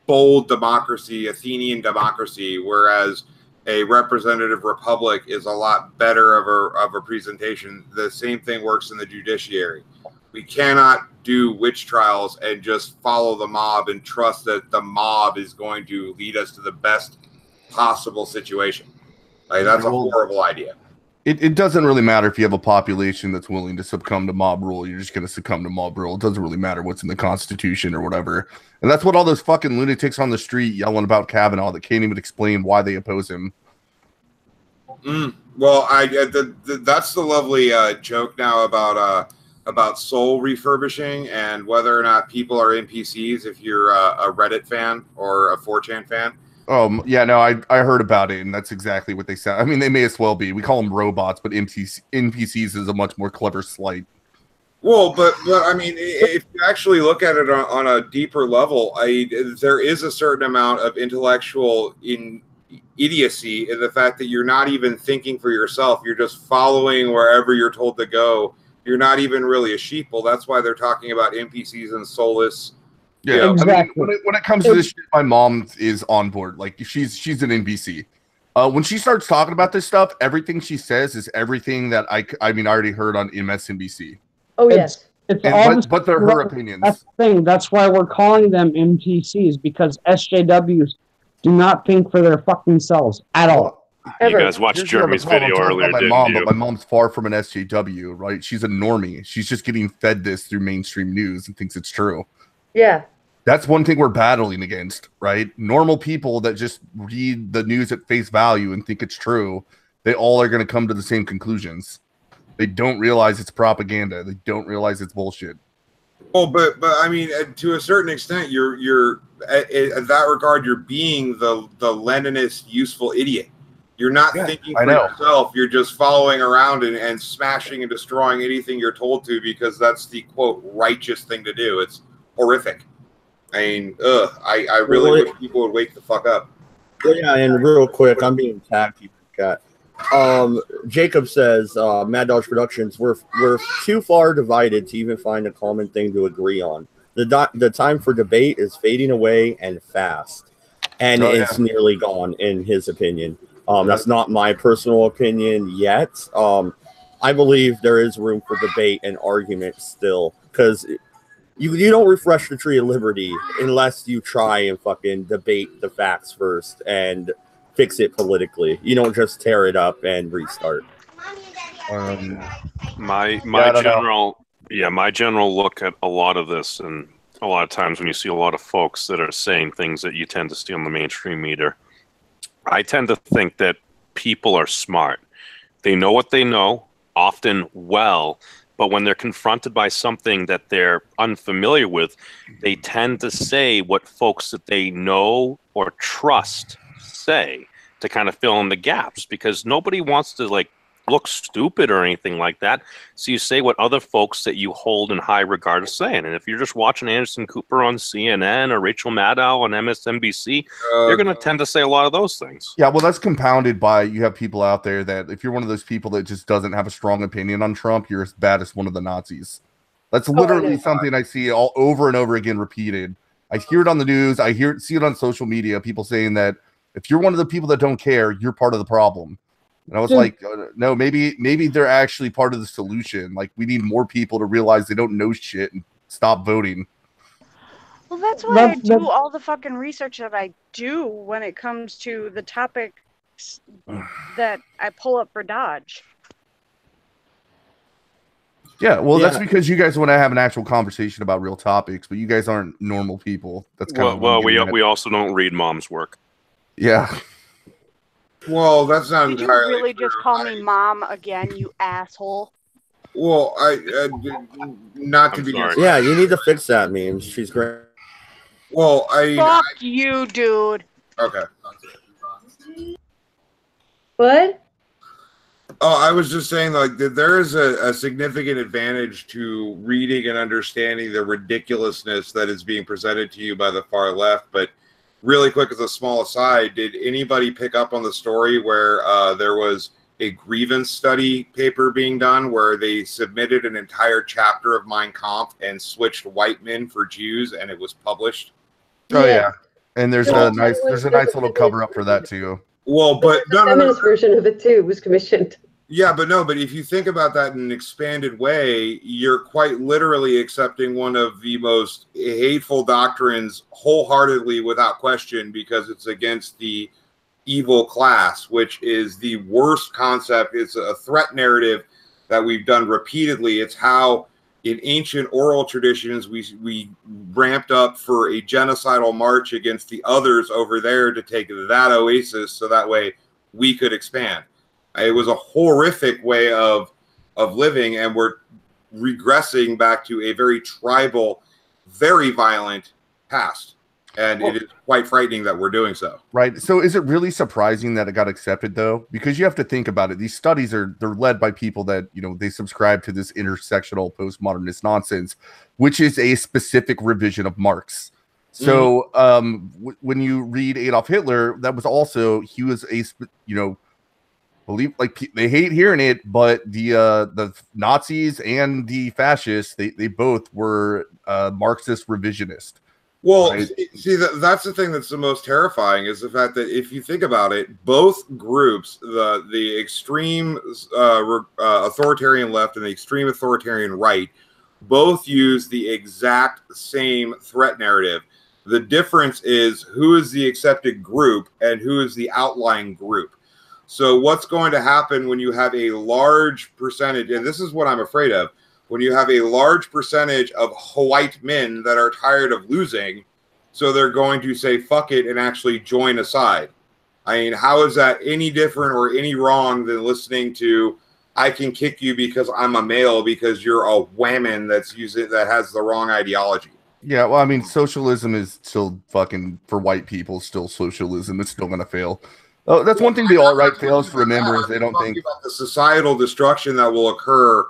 bold democracy, Athenian democracy, whereas a representative republic is a lot better of a presentation. The same thing works in the judiciary. We cannot do witch trials and just follow the mob and trust that the mob is going to lead us to the best possible situation. Like, that's a horrible idea. It doesn't really matter if you have a population that's willing to succumb to mob rule. You're just going to succumb to mob rule. It doesn't really matter what's in the Constitution or whatever. And that's what all those fucking lunatics on the street yelling about Kavanaugh that can't even explain why they oppose him. Well, that's the lovely joke now about soul refurbishing and whether or not people are NPCs if you're a Reddit fan or a 4chan fan. Oh, yeah, no, I heard about it, and that's exactly what they said. I mean, they may as well be. We call them robots, but NPCs is a much more clever slight. Well, but I mean, if you actually look at it on a deeper level, there is a certain amount of intellectual idiocy in the fact that you're not even thinking for yourself. You're just following wherever you're told to go. You're not even really a sheeple. That's why they're talking about NPCs and soulless. Yeah, exactly. I mean, when it comes to this shit, my mom is on board. Like, she's an NPC. When she starts talking about this stuff, everything she says is everything that I already heard on MSNBC. Oh, yes. But they're her opinions. That's the thing. That's why we're calling them NPCs, because SJWs do not think for their fucking selves at all. You guys watched Jeremy's video earlier, didn't you? But my mom's far from an SJW, right? She's a normie. She's just getting fed this through mainstream news and thinks it's true. Yeah. That's one thing we're battling against, right? Normal people that just read the news at face value and think it's true, they all are going to come to the same conclusions. They don't realize it's propaganda. They don't realize it's bullshit. Well, but I mean, to a certain extent, you're in that regard, you're being the Leninist useful idiot. You're not thinking for yourself. You're just following around and smashing and destroying anything you're told to, because that's the, quote, righteous thing to do. It's horrific. I mean, I really wish people would wake the fuck up. Yeah, and real quick, I'm being tagged. You got Jacob says, Mad Dogs Productions, we're too far divided to even find a common thing to agree on. The time for debate is fading away and fast, and it's nearly gone, in his opinion. That's not my personal opinion yet. I believe there is room for debate and argument still, because you don't refresh the tree of liberty unless you try and fucking debate the facts first and fix it politically. You don't just tear it up and restart. My general look at a lot of this, and a lot of times when you see a lot of folks that are saying things that you tend to see on the mainstream meter, I tend to think that people are smart. They know what they know, often well, but when they're confronted by something that they're unfamiliar with, they tend to say what folks that they know or trust say to kind of fill in the gaps, because nobody wants to, like, look stupid or anything like that. So you say what other folks that you hold in high regard are saying. And if you're just watching Anderson Cooper on CNN or Rachel Maddow on MSNBC, you're going to tend to say a lot of those things. Yeah, well, that's compounded by you have people out there that if you're one of those people that just doesn't have a strong opinion on Trump, you're as bad as one of the Nazis. That's literally something I see all over and over again repeated. I hear it on the news. I see it on social media. People saying that if you're one of the people that don't care, you're part of the problem. And I was like, no, maybe they're actually part of the solution. Like, we need more people to realize they don't know shit and stop voting. Well, that's why I do all the fucking research that I do when it comes to the topics that I pull up for Dodge. Yeah, well, that's because you guys want to have an actual conversation about real topics, but you guys aren't normal people. That's kind of we also don't read Mom's work. Yeah. Well, that's not Did you entirely really true. just call me Mom again, you asshole? Well, not to be. Yeah, you need to fix that meme. She's great. Well, Fuck you, dude. Okay. What? Oh, I was just saying, like, that there is a significant advantage to reading and understanding the ridiculousness that is being presented to you by the far left. But really quick, as a small aside, did anybody pick up on the story where there was a grievance study paper being done where they submitted an entire chapter of Mein Kampf and switched white men for Jews, and it was published? Oh yeah, and there's a nice little cover up for that too. Well, but the feminist version of it too was commissioned. Yeah, but if you think about that in an expanded way, you're quite literally accepting one of the most hateful doctrines wholeheartedly without question, because it's against the evil class, which is the worst concept. It's a threat narrative that we've done repeatedly. It's how in ancient oral traditions we ramped up for a genocidal march against the others over there to take that oasis so that way we could expand. It was a horrific way of living, and we're regressing back to a very tribal, very violent past. And it is quite frightening that we're doing so. Right. So is it really surprising that it got accepted, though? Because you have to think about it. These studies they're led by people that, they subscribe to this intersectional postmodernist nonsense, which is a specific revision of Marx. So when you read Adolf Hitler, that was also, he was a, believe, like, they hate hearing it, but the Nazis and the fascists, they both were Marxist revisionist. Well, right? see, that's the thing that's the most terrifying, is the fact that if you think about it, both groups, the extreme authoritarian left and the extreme authoritarian right, both use the exact same threat narrative. The difference is who is the accepted group and who is the outlying group. So what's going to happen when you have a large percentage, and this is what I'm afraid of, when you have a large percentage of white men that are tired of losing, so they're going to say fuck it and actually join a side. I mean, how is that any different or any wrong than listening to, I can kick you because I'm a male because you're a whammon that has the wrong ideology? Yeah, well, I mean, socialism is still fucking, for white people, still socialism. It's still going to fail. Oh, that's one thing the alt-right fails to remember is they don't think about the societal destruction that will occur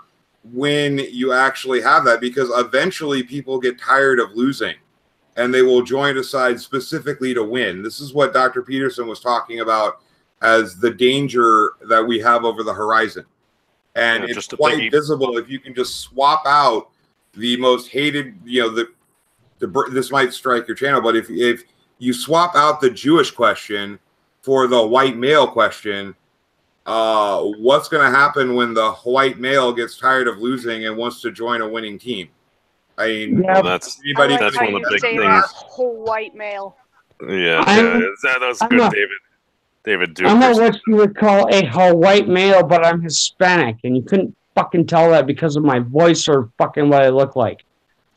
when you actually have that, because eventually people get tired of losing and they will join a side specifically to win. This is what Dr. Peterson was talking about as the danger that we have over the horizon. And it's quite visible if you can just swap out the most hated, this might strike your channel, but if you swap out the Jewish question for the white male question, what's going to happen when the white male gets tired of losing and wants to join a winning team? I mean, that's one of the big things. White male. Yeah, that was good, David. David Duke. I'm not what you would call a white male, but I'm Hispanic, and you couldn't fucking tell that because of my voice or fucking what I look like.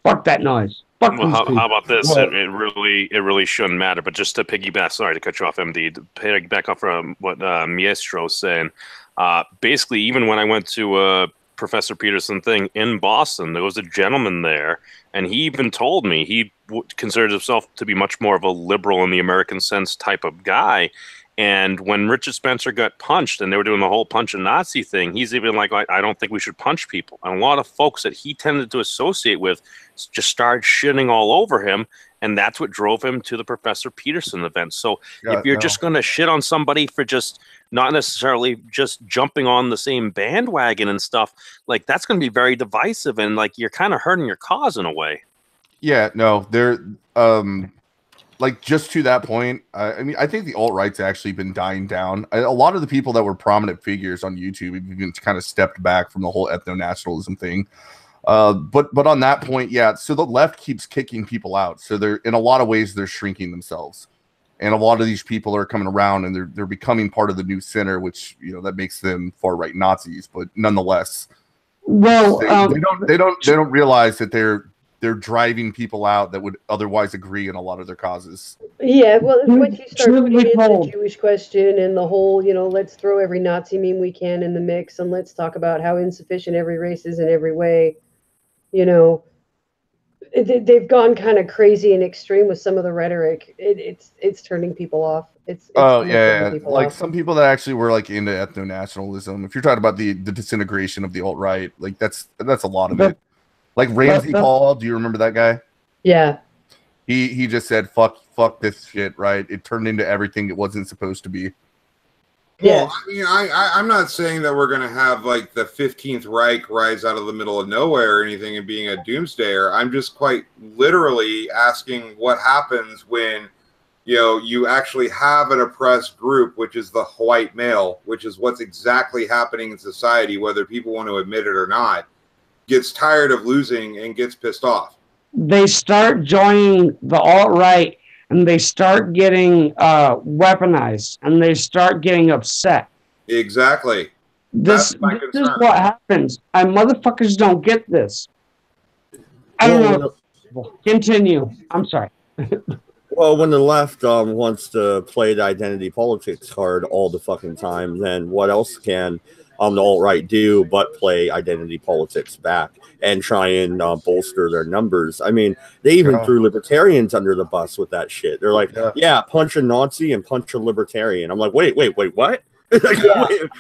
Fuck that noise. Well, how about this? It really shouldn't matter. But just to piggyback, sorry to cut you off, MD. To piggyback off from what Miestro's saying, basically, even when I went to Professor Peterson thing in Boston, there was a gentleman there, and he even told me he considered himself to be much more of a liberal in the American sense type of guy. And when Richard Spencer got punched and they were doing the whole punch a Nazi thing, he's even like, I don't think we should punch people. And a lot of folks that he tended to associate with just started shitting all over him. And that's what drove him to the Professor Peterson event. So if you're just going to shit on somebody for just not necessarily just jumping on the same bandwagon and stuff, like that's going to be very divisive. And like you're kind of hurting your cause in a way. Yeah, no, they're like just to that point. I mean, I think the alt-right's actually been dying down. A lot of the people that were prominent figures on YouTube have even kind of stepped back from the whole ethno-nationalism thing. But on that point, yeah, so the left keeps kicking people out. So they're in a lot of ways they're shrinking themselves. And a lot of these people are coming around and they're becoming part of the new center, which, you know, that makes them far-right Nazis, but nonetheless. Well, they don't realize that they're driving people out that would otherwise agree in a lot of their causes. Yeah, well, once you start putting in the Jewish question and the whole, you know, let's throw every Nazi meme we can in the mix and let's talk about how insufficient every race is in every way, you know, they've gone kind of crazy and extreme with some of the rhetoric. It's turning people off. It's like some people that actually were like into ethno-nationalism. If you're talking about the disintegration of the alt-right, like that's a lot of it. Like Ramsey Paul, do you remember that guy? Yeah. He just said fuck this shit, right? It turned into everything it wasn't supposed to be. Well, I mean, I'm not saying that we're going to have like the 15th Reich rise out of the middle of nowhere or anything and being a doomsdayer. I'm just quite literally asking what happens when, you know, you actually have an oppressed group, which is the white male, which is what's exactly happening in society, whether people want to admit it or not, gets tired of losing and gets pissed off. They start joining the alt-right and they start getting weaponized and they start getting upset. Exactly. This is what happens. Motherfuckers don't get this. I don't know. Continue. I'm sorry. Well, when the left wants to play the identity politics card all the fucking time, then what else can the alt-right do but play identity politics back and try and bolster their numbers? I mean, they even threw libertarians under the bus with that shit. They're like, yeah, punch a Nazi and punch a libertarian. I'm like, wait, what? Like,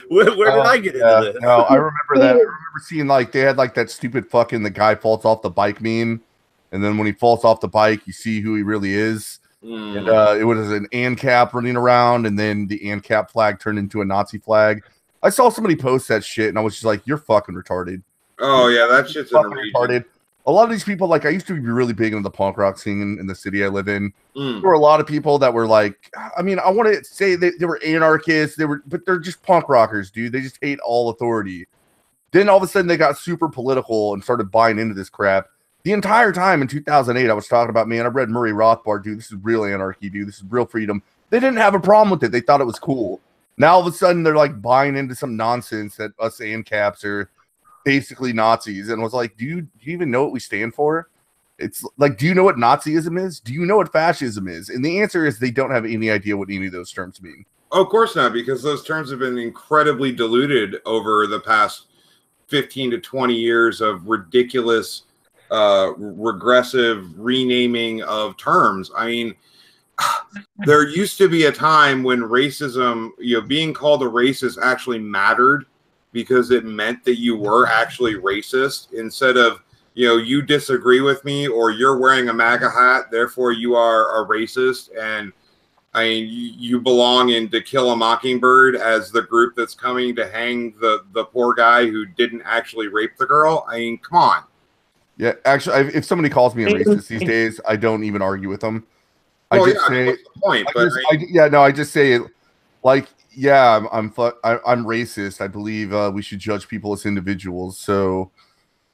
where did I get into this? No, I remember that. I remember seeing like they had like that stupid fucking the guy falls off the bike meme, and then when he falls off the bike, you see who he really is. And it was an ANCAP running around, and then the ANCAP flag turned into a Nazi flag. I saw somebody post that shit, and I was just like, "You're fucking retarded." Oh yeah, that shit's fucking retarded. A lot of these people, like, I used to be really big into the punk rock scene in the city I live in. There were a lot of people that were like, I mean, I want to say they were anarchists, but they're just punk rockers, dude. They just hate all authority. Then all of a sudden, they got super political and started buying into this crap. The entire time in 2008, I was talking about, man, I've read Murray Rothbard, dude. This is real anarchy, dude. This is real freedom. They didn't have a problem with it. They thought it was cool. Now all of a sudden they're like buying into some nonsense that us ANCAPs are basically Nazis, and I was like, do you even know what we stand for? It's like, do you know what Nazism is? Do you know what fascism is? And the answer is they don't have any idea what any of those terms mean. Oh, of course not, because those terms have been incredibly diluted over the past 15 to 20 years of ridiculous, regressive renaming of terms. I mean, there used to be a time when racism, you know, being called a racist actually mattered because it meant that you were actually racist, instead of, you know, you disagree with me or you're wearing a MAGA hat, therefore you are a racist. And I mean, you belong in To Kill a Mockingbird as the group that's coming to hang the poor guy who didn't actually rape the girl. I mean, come on. Yeah, actually, if somebody calls me a racist these days, I don't even argue with them. Well, I just say, what's the point? I just say it like, yeah, I'm racist. I believe we should judge people as individuals. So,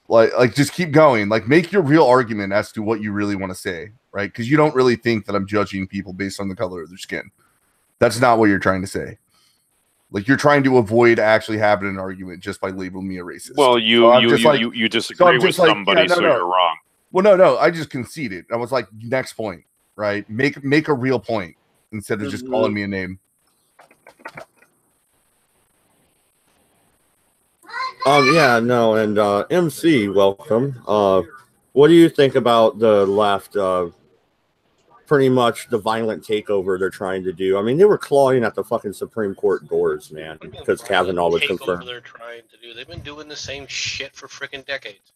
like, just keep going. Like, make your real argument as to what you really want to say, right? Because you don't really think that I'm judging people based on the color of their skin. That's not what you're trying to say. Like, you're trying to avoid actually having an argument just by labeling me a racist. Well, you disagree with somebody, so you're wrong. Well, no, I just conceded. I was like, next point, right? Make a real point instead of just calling me a name. Yeah, no, and MC, welcome. What do you think about the left pretty much the violent takeover they're trying to do. I mean, they were clawing at the fucking Supreme Court doors, man, because Kavanaugh was confirmed. They're trying to do. They've been doing the same shit for freaking decades.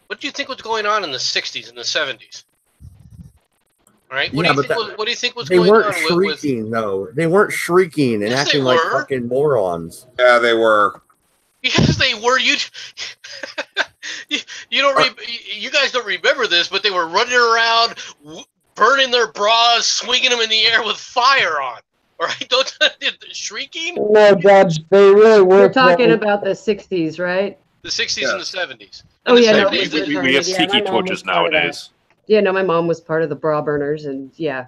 What do you think was going on in the 60s and the 70s? All right. What do you think was going on? They weren't shrieking, though. They weren't shrieking and acting like fucking morons. Yeah, they were. Yes, they were. You don't. You guys don't remember this, but they were running around, burning their bras, swinging them in the air with fire on. All right, don't shrieking. No, Judge, they really were. We're talking about the '60s, right? The '60s and the '70s. Oh yeah, we have tiki torches nowadays. Yeah, no, my mom was part of the bra burners, and yeah,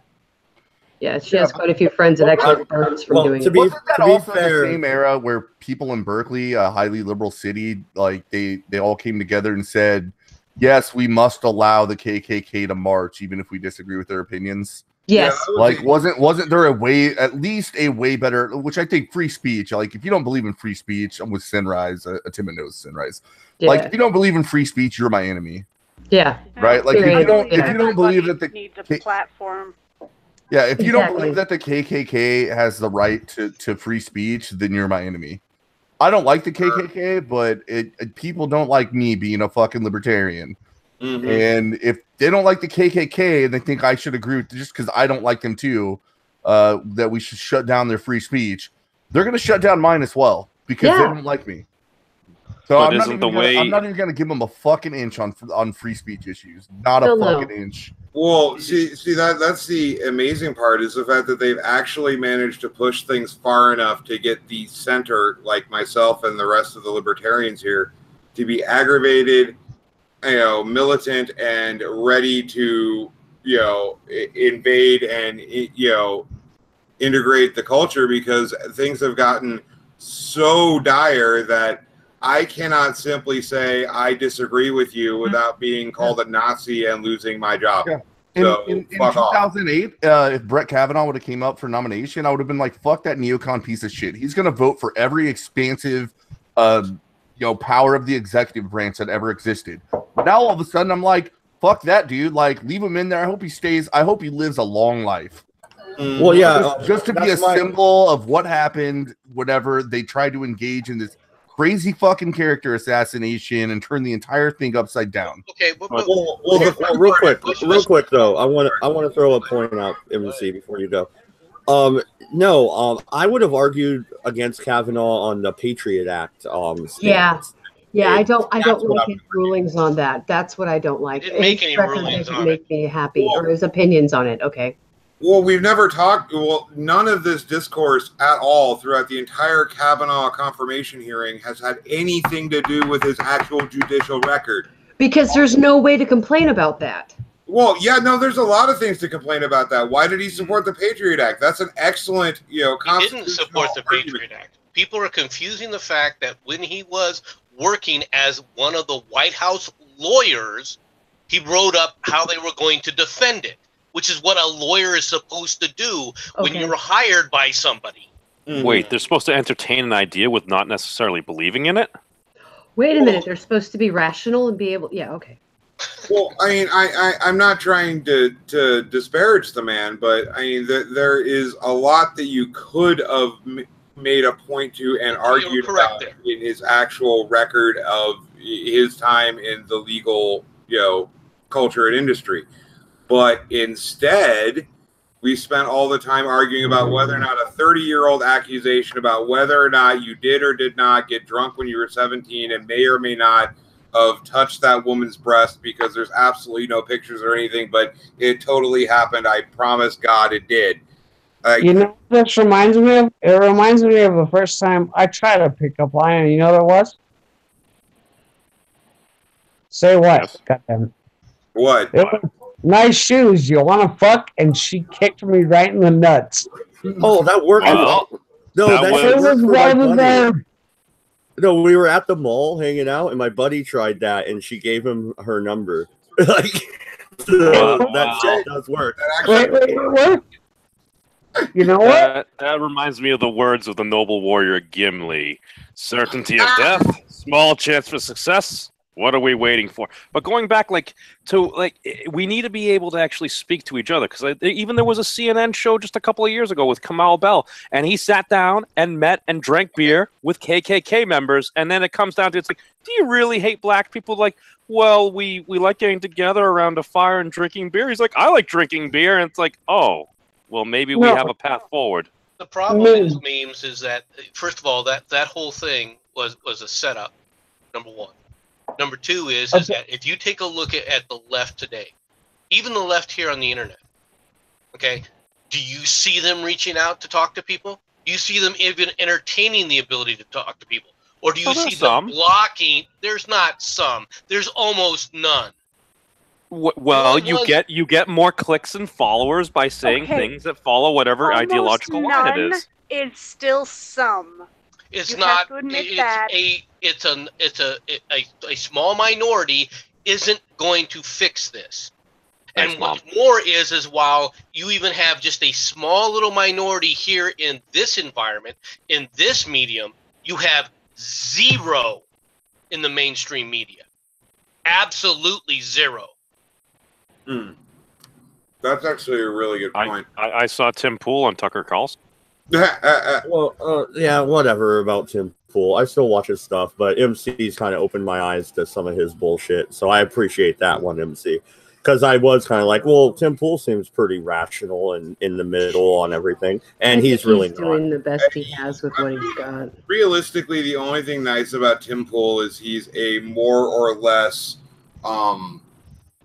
she has quite a few friends that actually burns from doing it. Wasn't that also the same era where people in Berkeley, a highly liberal city, like they all came together and said, yes, we must allow the KKK to march, even if we disagree with their opinions? Yes. Like, wasn't there at least a way better, which I think free speech, like if you don't believe in free speech, I'm with Sinrise, Timon knows Sinrise. Yeah. Like if you don't believe in free speech, you're my enemy. Yeah. Right? Like if you don't believe that the needs a platform. Yeah, if you don't believe that the KKK has the right to free speech, then you're my enemy. I don't like the KKK, but people don't like me being a fucking libertarian. Mm-hmm. And if they don't like the KKK and they think I should agree with just because I don't like them too, that we should shut down their free speech, they're going to shut down mine as well because they don't like me. So I'm not even going to give them a fucking inch on free speech issues. Not a fucking inch. Well, see that's the amazing part is the fact that they've actually managed to push things far enough to get the center, like myself and the rest of the libertarians here, to be aggravated, militant, and ready to, invade and, integrate the culture because things have gotten so dire that I cannot simply say I disagree with you without being called a Nazi and losing my job. Yeah. In 2008, if Brett Kavanaugh would have came up for nomination, I would have been like, fuck that neocon piece of shit. He's going to vote for every expansive, power of the executive branch that ever existed. Now, all of a sudden, I'm like, fuck that dude. Like, leave him in there. I hope he stays. I hope he lives a long life. Well, yeah. Just to be a symbol of what happened, whatever. They tried to engage in this crazy fucking character assassination and turn the entire thing upside down. Okay, real quick though, I want to throw a point out, MC, before you go. I would have argued against Kavanaugh on the Patriot Act. Stance. I don't like his rulings on that. That's what I don't like. He didn't make any rulings on it. Make me happy, or his opinions on it. Okay. Well, we've never talked. Well, none of this discourse at all throughout the entire Kavanaugh confirmation hearing has had anything to do with his actual judicial record. Because there's no way to complain about that. Well, yeah, no, there's a lot of things to complain about that. Why did he support the Patriot Act? That's an excellent, He didn't support the Patriot Act. People are confusing the fact that when he was working as one of the White House lawyers, he wrote up how they were going to defend it, which is what a lawyer is supposed to do when you're hired by somebody. Wait, they're supposed to entertain an idea with not necessarily believing in it? Wait a minute, they're supposed to be rational and be able... Yeah, okay. Well, I mean, I'm not trying to disparage the man, but I mean, there is a lot that you could have made a point to and argued about in his actual record of his time in the legal, culture and industry. But instead, we spent all the time arguing about whether or not a 30-year-old accusation about whether or not you did or did not get drunk when you were 17 and may or may not have touched that woman's breast, because there's absolutely no pictures or anything, but it totally happened. I promise God it did. This reminds me of? It reminds me of the first time I tried to pick up line. You know what it was? Say what? Yes. Goddamn. What? It was, nice shoes. You want to fuck? And she kicked me right in the nuts. Oh, that worked. No, we were at the mall hanging out, and my buddy tried that, and she gave him her number. That shit does work. Wait, it worked? You know what? That reminds me of the words of the noble warrior Gimli. Certainty of death, small chance for success. What are we waiting for? But going back, we need to be able to actually speak to each other, because even there was a CNN show just a couple of years ago with Kamau Bell, and he sat down and met and drank beer with KKK members, and then it comes down to, it's like, do you really hate black people? Like, well, we like getting together around a fire and drinking beer. He's like, I like drinking beer, and it's like, oh, well, maybe we have a path forward. The problem is, memes, is that, first of all, that whole thing was a setup, number one. Number two is that if you take a look at the left today, even the left here on the internet, okay, do you see them reaching out to talk to people? Do you see them even entertaining the ability to talk to people? Or do you see them blocking? There's not some. There's almost none. Well, you get more clicks and followers by saying things that follow whatever ideological line it is. It's still some. It's not. It's a small minority isn't going to fix this. And what's more is while you even have just a small little minority here in this environment, in this medium, you have zero in the mainstream media. Absolutely zero. That's actually a really good point. I saw Tim Pool on Tucker Carlson. Well, yeah, whatever about Tim Pool. I still watch his stuff, but MC's kind of opened my eyes to some of his bullshit, so I appreciate that one, MC. Because I was kind of like, well, Tim Pool seems pretty rational and in the middle on everything, and he's really doing the best he has with what he's got. Realistically, the only thing nice about Tim Pool is he's a more or less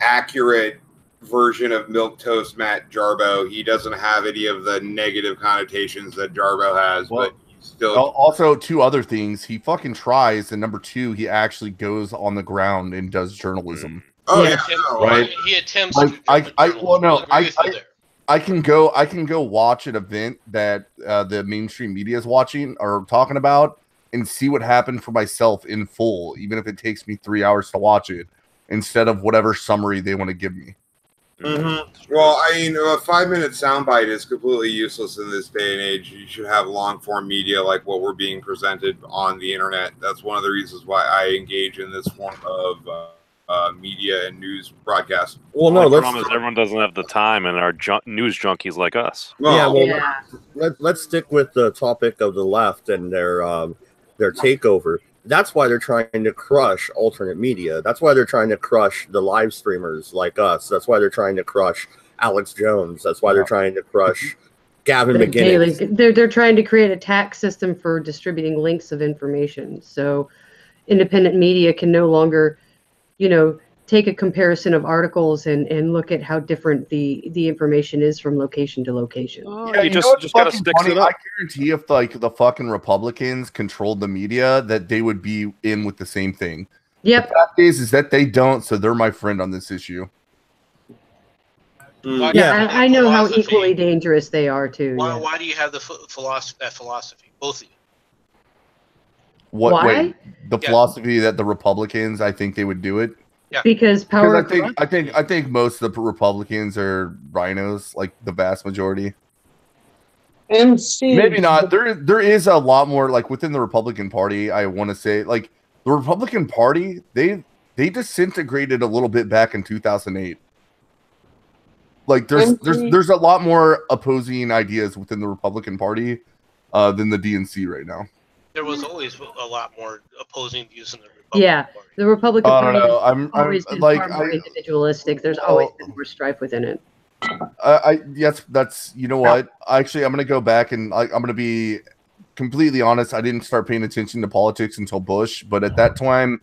accurate version of Milquetoast Matt Jarbo. He doesn't have any of the negative connotations that Jarbo has, but he's still... Also, two other things. He fucking tries, and number two, he actually goes on the ground and does journalism. Oh yeah, right. He attempts. I can go watch an event that the mainstream media is watching or talking about and see what happened for myself in full, even if it takes me 3 hours to watch it, instead of whatever summary they want to give me. Well, I mean, a 5-minute soundbite is completely useless in this day and age. You should have long-form media like what we're being presented on the internet. That's one of the reasons why I engage in this form of media and news broadcast. Well, no, the problem is everyone doesn't have the time, and are news junkies like us. Let's stick with the topic of the left and their takeover. That's why they're trying to crush alternate media. That's why they're trying to crush the live streamers like us. That's why they're trying to crush Alex Jones. That's why they're trying to crush Gavin McInnes. They're trying to create a tax system for distributing links of information. So independent media can no longer, take a comparison of articles and look at how different the information is from location to location. You just gotta stick it up. I guarantee if the fucking Republicans controlled the media, that they would be in with the same thing. Yep. The fact is that they don't, so they're my friend on this issue. I know how equally dangerous they are too. Why do you have the philosophy, both of you? Why? Wait, the philosophy that the Republicans, I think they would do it. Yeah. Because power. I think most of the Republicans are rhinos, like the vast majority. Maybe not. There is a lot more like within the Republican Party. I want to say like the Republican Party they disintegrated a little bit back in 2008. Like there's a lot more opposing ideas within the Republican Party than the DNC right now. There was always a lot more opposing views in the Republican Party. The Republican Party has always been like, far more individualistic. There's always been more strife within it. Yes, that's what. Actually, I'm gonna go back and I'm gonna be completely honest. I didn't start paying attention to politics until Bush, but at that time,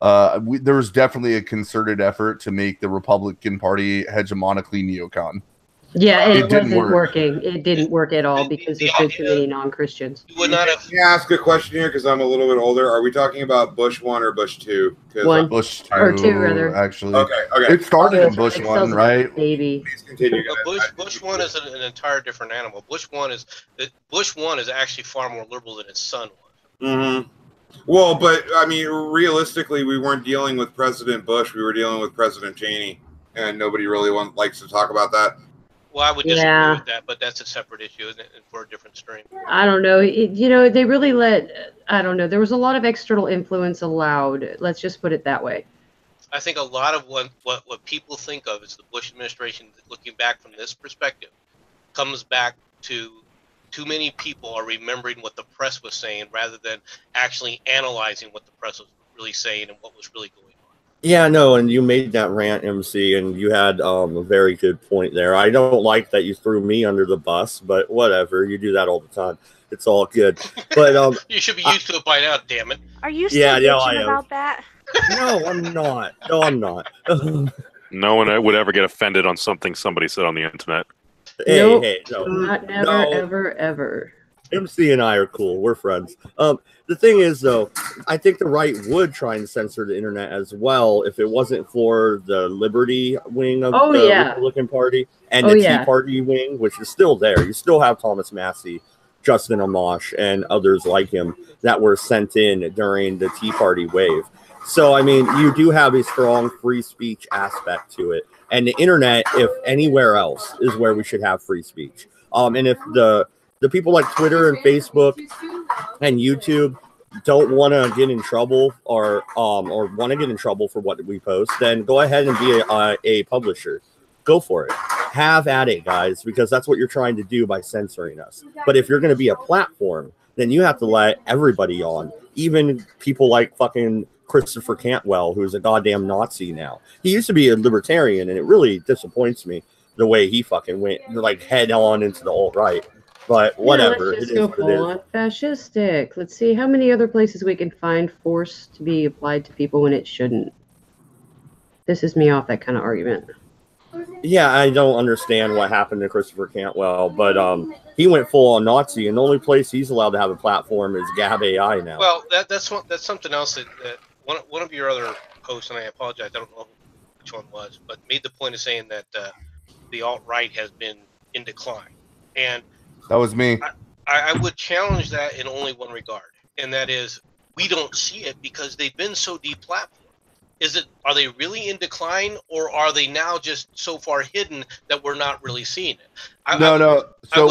there was definitely a concerted effort to make the Republican Party hegemonically neocon. Yeah, it wasn't working. It didn't work at all because there's been too many non-Christians. You would not have. Can I ask a question here because I'm a little bit older? Are we talking about Bush 1 or Bush 2? One. Bush 2, or 2 rather. Actually, okay. It started in Bush 1, right? Maybe. Please continue. Bush 1 is an entire different animal. Bush 1 is actually far more liberal than his son was. Well, but I mean, realistically, we weren't dealing with President Bush. We were dealing with President Cheney, and nobody really likes to talk about that. Well, I would disagree Yeah. with that, but that's a separate issue, isn't it, for a different stream. I don't know. You know, they really I don't know. There was a lot of external influence allowed. Let's just put it that way. I think a lot of what people think of as the Bush administration, looking back from this perspective, comes back to too many people are remembering what the press was saying rather than actually analyzing what the press was really saying and what was really going on. Yeah, no, and you made that rant, MC, and you had a very good point there. I don't like that you threw me under the bus, but whatever. You do that all the time. It's all good. But you should be used to it by now, damn it. Are you still bitching I am. about that? No, I'm not. No, I'm not. No one would ever get offended on something somebody said on the internet. Nope. No. Not never, No. ever, ever. MC and I are cool. We're friends. The thing is, though, I think the right would try and censor the internet as well if it wasn't for the Liberty wing of the Republican Party and the Tea Party wing, which is still there. You still have Thomas Massey, Justin Amash, and others like him that were sent in during the Tea Party wave. So, I mean, you do have a strong free speech aspect to it. And the internet, if anywhere else, is where we should have free speech. And if the people like Twitter and Facebook and YouTube don't want to get in trouble or want to get in trouble for what we post, then go ahead and be a publisher. Go for it. Have at it, guys, because that's what you're trying to do by censoring us. But if you're going to be a platform, then you have to let everybody on, even people like fucking Christopher Cantwell, who's a goddamn Nazi now. He used to be a libertarian, and it really disappoints me the way he fucking went like head on into the alt-right. But whatever. Let's just go full on fascistic. Let's see how many other places we can find force to be applied to people when it shouldn't. Pisses me off, that kind of argument. Yeah, I don't understand what happened to Christopher Cantwell, but he went full on Nazi, and the only place he's allowed to have a platform is Gab AI now. Well, that's something else that one of your other hosts, and I apologize, I don't know which one was, but made the point of saying that the alt-right has been in decline. And that was me. I would challenge that in only one regard, and that is we don't see it because they've been so deplatformed. Are they really in decline, or are they now just so far hidden that we're not really seeing it? No. So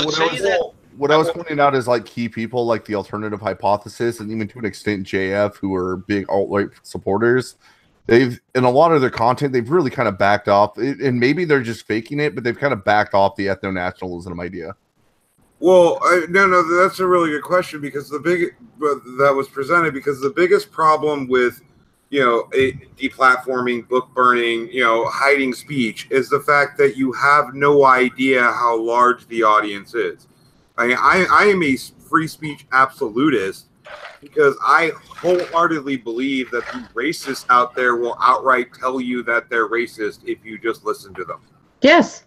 what I was pointing out is like key people like the alternative hypothesis, and even to an extent JF, who are big alt-right supporters. They've, in a lot of their content, they've really kind of backed off, and maybe they're just faking it, but they've kind of backed off the ethno-nationalism idea. Well, no, that's a really good question, because that was presented because the biggest problem with deplatforming, book burning, hiding speech is the fact that you have no idea how large the audience is. I am a free speech absolutist because I wholeheartedly believe that the racists out there will outright tell you that they're racist if you just listen to them. Yes.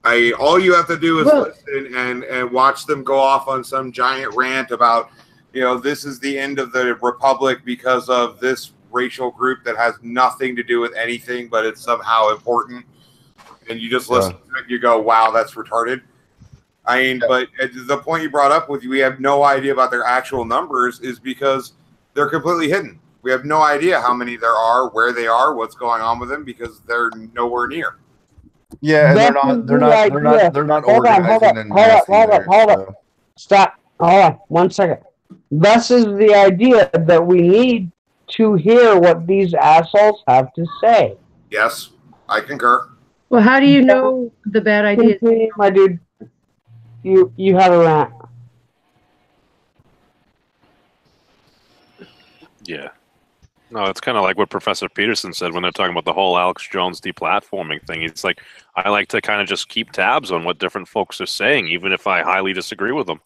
All you have to do is listen and watch them go off on some giant rant about, this is the end of the republic because of this racial group that has nothing to do with anything, but it's somehow important. And you just listen to it and you go, wow, that's retarded. But the point you brought up with we have no idea about their actual numbers is because they're completely hidden. We have no idea how many there are, where they are, what's going on with them, because they're nowhere near. Yeah, and they're not organizing. Hold up. Stop. Hold on 1 second. This is the idea that we need to hear what these assholes have to say. Yes, I concur. Well, how do you know the bad ideas? My dude, you have a rant. Yeah. No, it's kind of like what Professor Peterson said when they're talking about the whole Alex Jones deplatforming thing. It's like, I like to kind of just keep tabs on what different folks are saying, even if I highly disagree with them.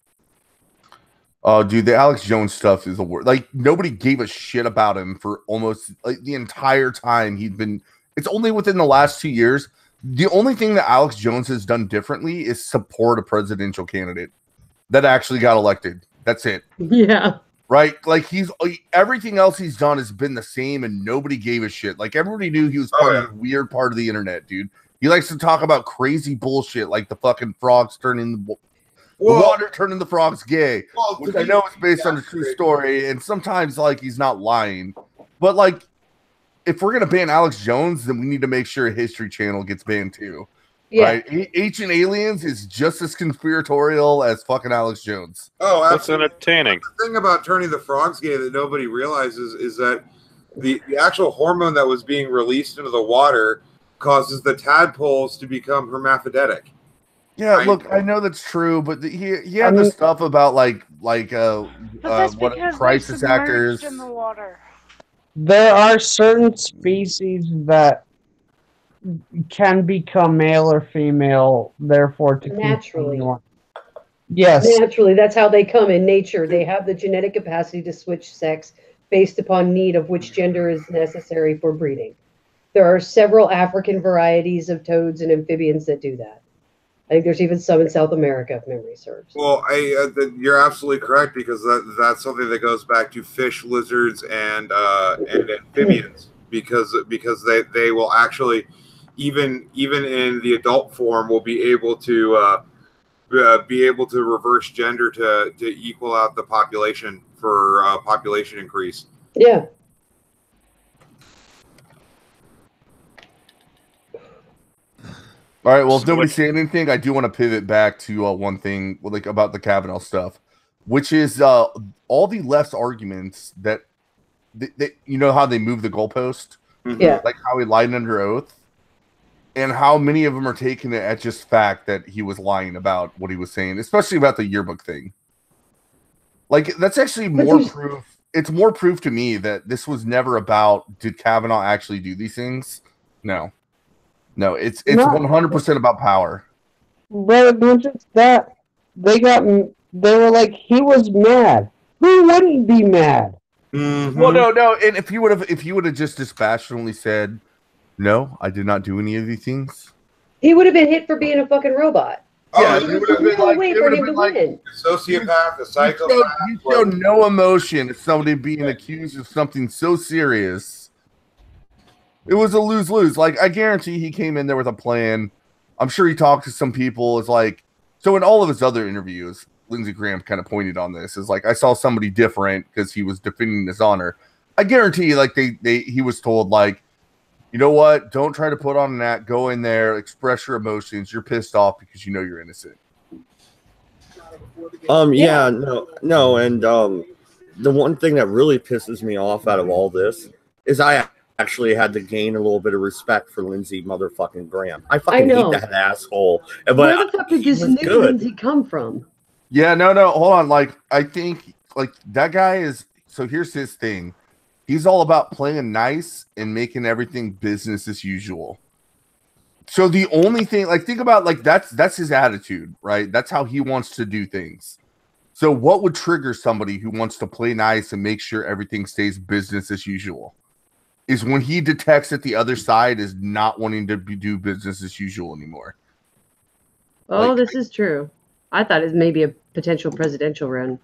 Oh, dude, the Alex Jones stuff is the worst. Like, nobody gave a shit about him for almost like the entire time he'd been. It's only within the last 2 years. The only thing that Alex Jones has done differently is support a presidential candidate that actually got elected. That's it. Yeah. Right? Like, everything else he's done has been the same, and nobody gave a shit. Like, everybody knew he was part of the weird part of the internet, dude. He likes to talk about crazy bullshit, like the fucking frogs turning the water turning the frogs gay, which I know is based on a true story, and sometimes like he's not lying. But like, if we're gonna ban Alex Jones, then we need to make sure History Channel gets banned too. Yeah. Right? Ancient Aliens is just as conspiratorial as fucking Alex Jones. Oh, That's absolutely. entertaining. The thing about turning the frogs gay that nobody realizes is that the actual hormone that was being released into the water causes the tadpoles to become hermaphroditic. Yeah, look, I know that's true, but he had the stuff about like But that's what because crisis they're actors. submerged in the water. There are certain species that can become male or female, therefore to Naturally. continue. Yes. Naturally, that's how they come in nature. They have the genetic capacity to switch sex based upon need of which gender is necessary for breeding. There are several African varieties of toads and amphibians that do that. I think there's even some in South America, if memory serves. Well, you're absolutely correct, because that's something that goes back to fish, lizards, and amphibians, because they will actually, even in the adult form, will be able to reverse gender to equal out the population for population increase. Yeah. All right. Well, if nobody say anything, I do want to pivot back to one thing, like about the Kavanaugh stuff, which is all the left's arguments that you know how they move the goalpost, Yeah, like how he lied under oath, and how many of them are taking it as just fact that he was lying about what he was saying, especially about the yearbook thing. Like that's actually more proof. It's more proof to me that this was never about did Kavanaugh actually do these things. No, it's 100% about power. But not just that, they were like, he was mad. Who wouldn't be mad? Well, no, and if he would have just dispassionately said, "No, I did not do any of these things," he would have been hit for being a fucking robot. Yeah, There's no way for him to win. A sociopath, a psychopath. He showed no emotion at somebody being accused of something so serious. It was a lose-lose. Like, I guarantee he came in there with a plan. I'm sure he talked to some people. It's like, so in all of his other interviews, Lindsey Graham kind of pointed on this. Is like, I saw somebody different because he was defending his honor. I guarantee, like, he was told, like, you know what? Don't try to put on an act. Go in there, express your emotions. You're pissed off because you know you're innocent. Yeah, no, and the one thing that really pisses me off out of all this is I actually had to gain a little bit of respect for Lindsey motherfucking Graham. I fucking hate that asshole. But where the fuck did this new Lindsey come from? Yeah, no, hold on. Like, I think, like, that guy is, so here's his thing. He's all about playing nice and making everything business as usual. So the only thing, like, think about, like, that's his attitude, right? That's how he wants to do things. So what would trigger somebody who wants to play nice and make sure everything stays business as usual? Is when he detects that the other side is not wanting to do business as usual anymore. Oh, this is true. I thought it was maybe a potential presidential run.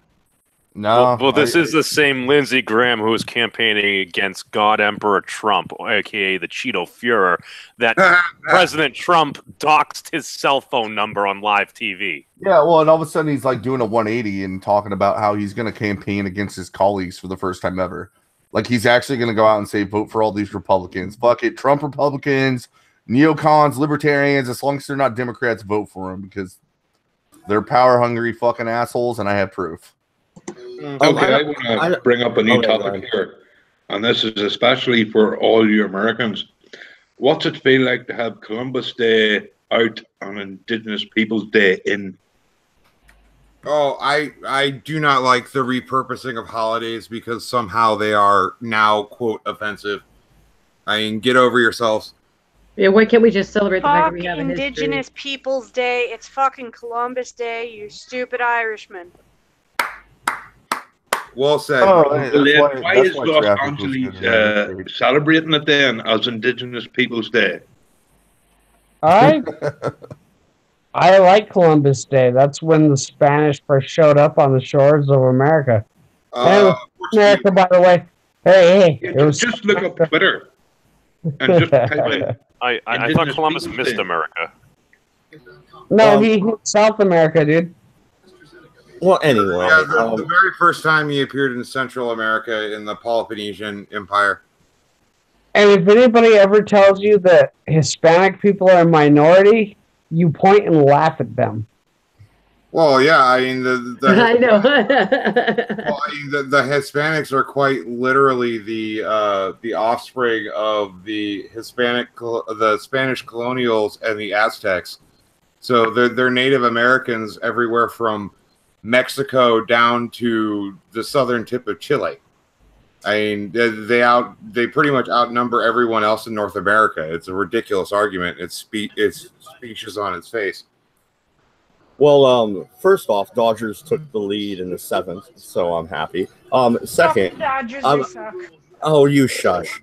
No. Well, this is the same Lindsey Graham who was campaigning against God Emperor Trump, aka the Cheeto Fuhrer, that President Trump doxed his cell phone number on live TV. Yeah, well, and all of a sudden he's like doing a 180 and talking about how he's going to campaign against his colleagues for the first time ever. Like, he's actually going to go out and say, vote for all these Republicans. Fuck it. Trump Republicans, neocons, libertarians, as long as they're not Democrats, vote for them because they're power-hungry fucking assholes, and I have proof. Okay, I want to bring up a new topic here, and this is especially for all you Americans. What's it feel like to have Columbus Day out on Indigenous Peoples Day in? Oh, I do not like the repurposing of holidays because somehow they are now, quote, offensive. I mean, get over yourselves. Yeah, why can't we just celebrate the fact that Fuck we have a Indigenous Peoples Day. It's fucking Columbus Day, you stupid Irishman. Well said. Why is Los Angeles celebrating it then as Indigenous Peoples Day? I like Columbus Day. That's when the Spanish first showed up on the shores of America. America, by the way. Hey, just look up Twitter and just type in. I thought Columbus missed America. No, he hit South America, dude. Well, anyway. Yeah, the very first time he appeared in Central America in the Peloponnesian Empire. And if anybody ever tells you that Hispanic people are a minority, you point and laugh at them. Well, yeah, I mean the I know. well, I mean, the Hispanics are quite literally the offspring of the Spanish colonials and the Aztecs. So they're Native Americans everywhere from Mexico down to the southern tip of Chile. I mean, they pretty much outnumber everyone else in North America. It's a ridiculous argument. It's speeches on its face. Well, first off, Dodgers took the lead in the 7th, so I'm happy. Second, Dodgers, they suck. oh, you shush,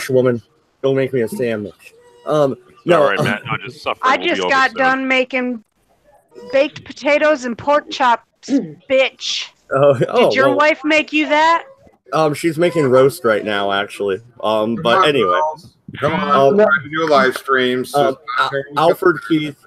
woman, don't make me a sandwich. No, all right, Matt. No, just suffering. I just got done making baked potatoes and pork chops, bitch. Did your wife make you that? She's making roast right now, actually. But anyway, come on, try to do a live stream. So Alfred Keith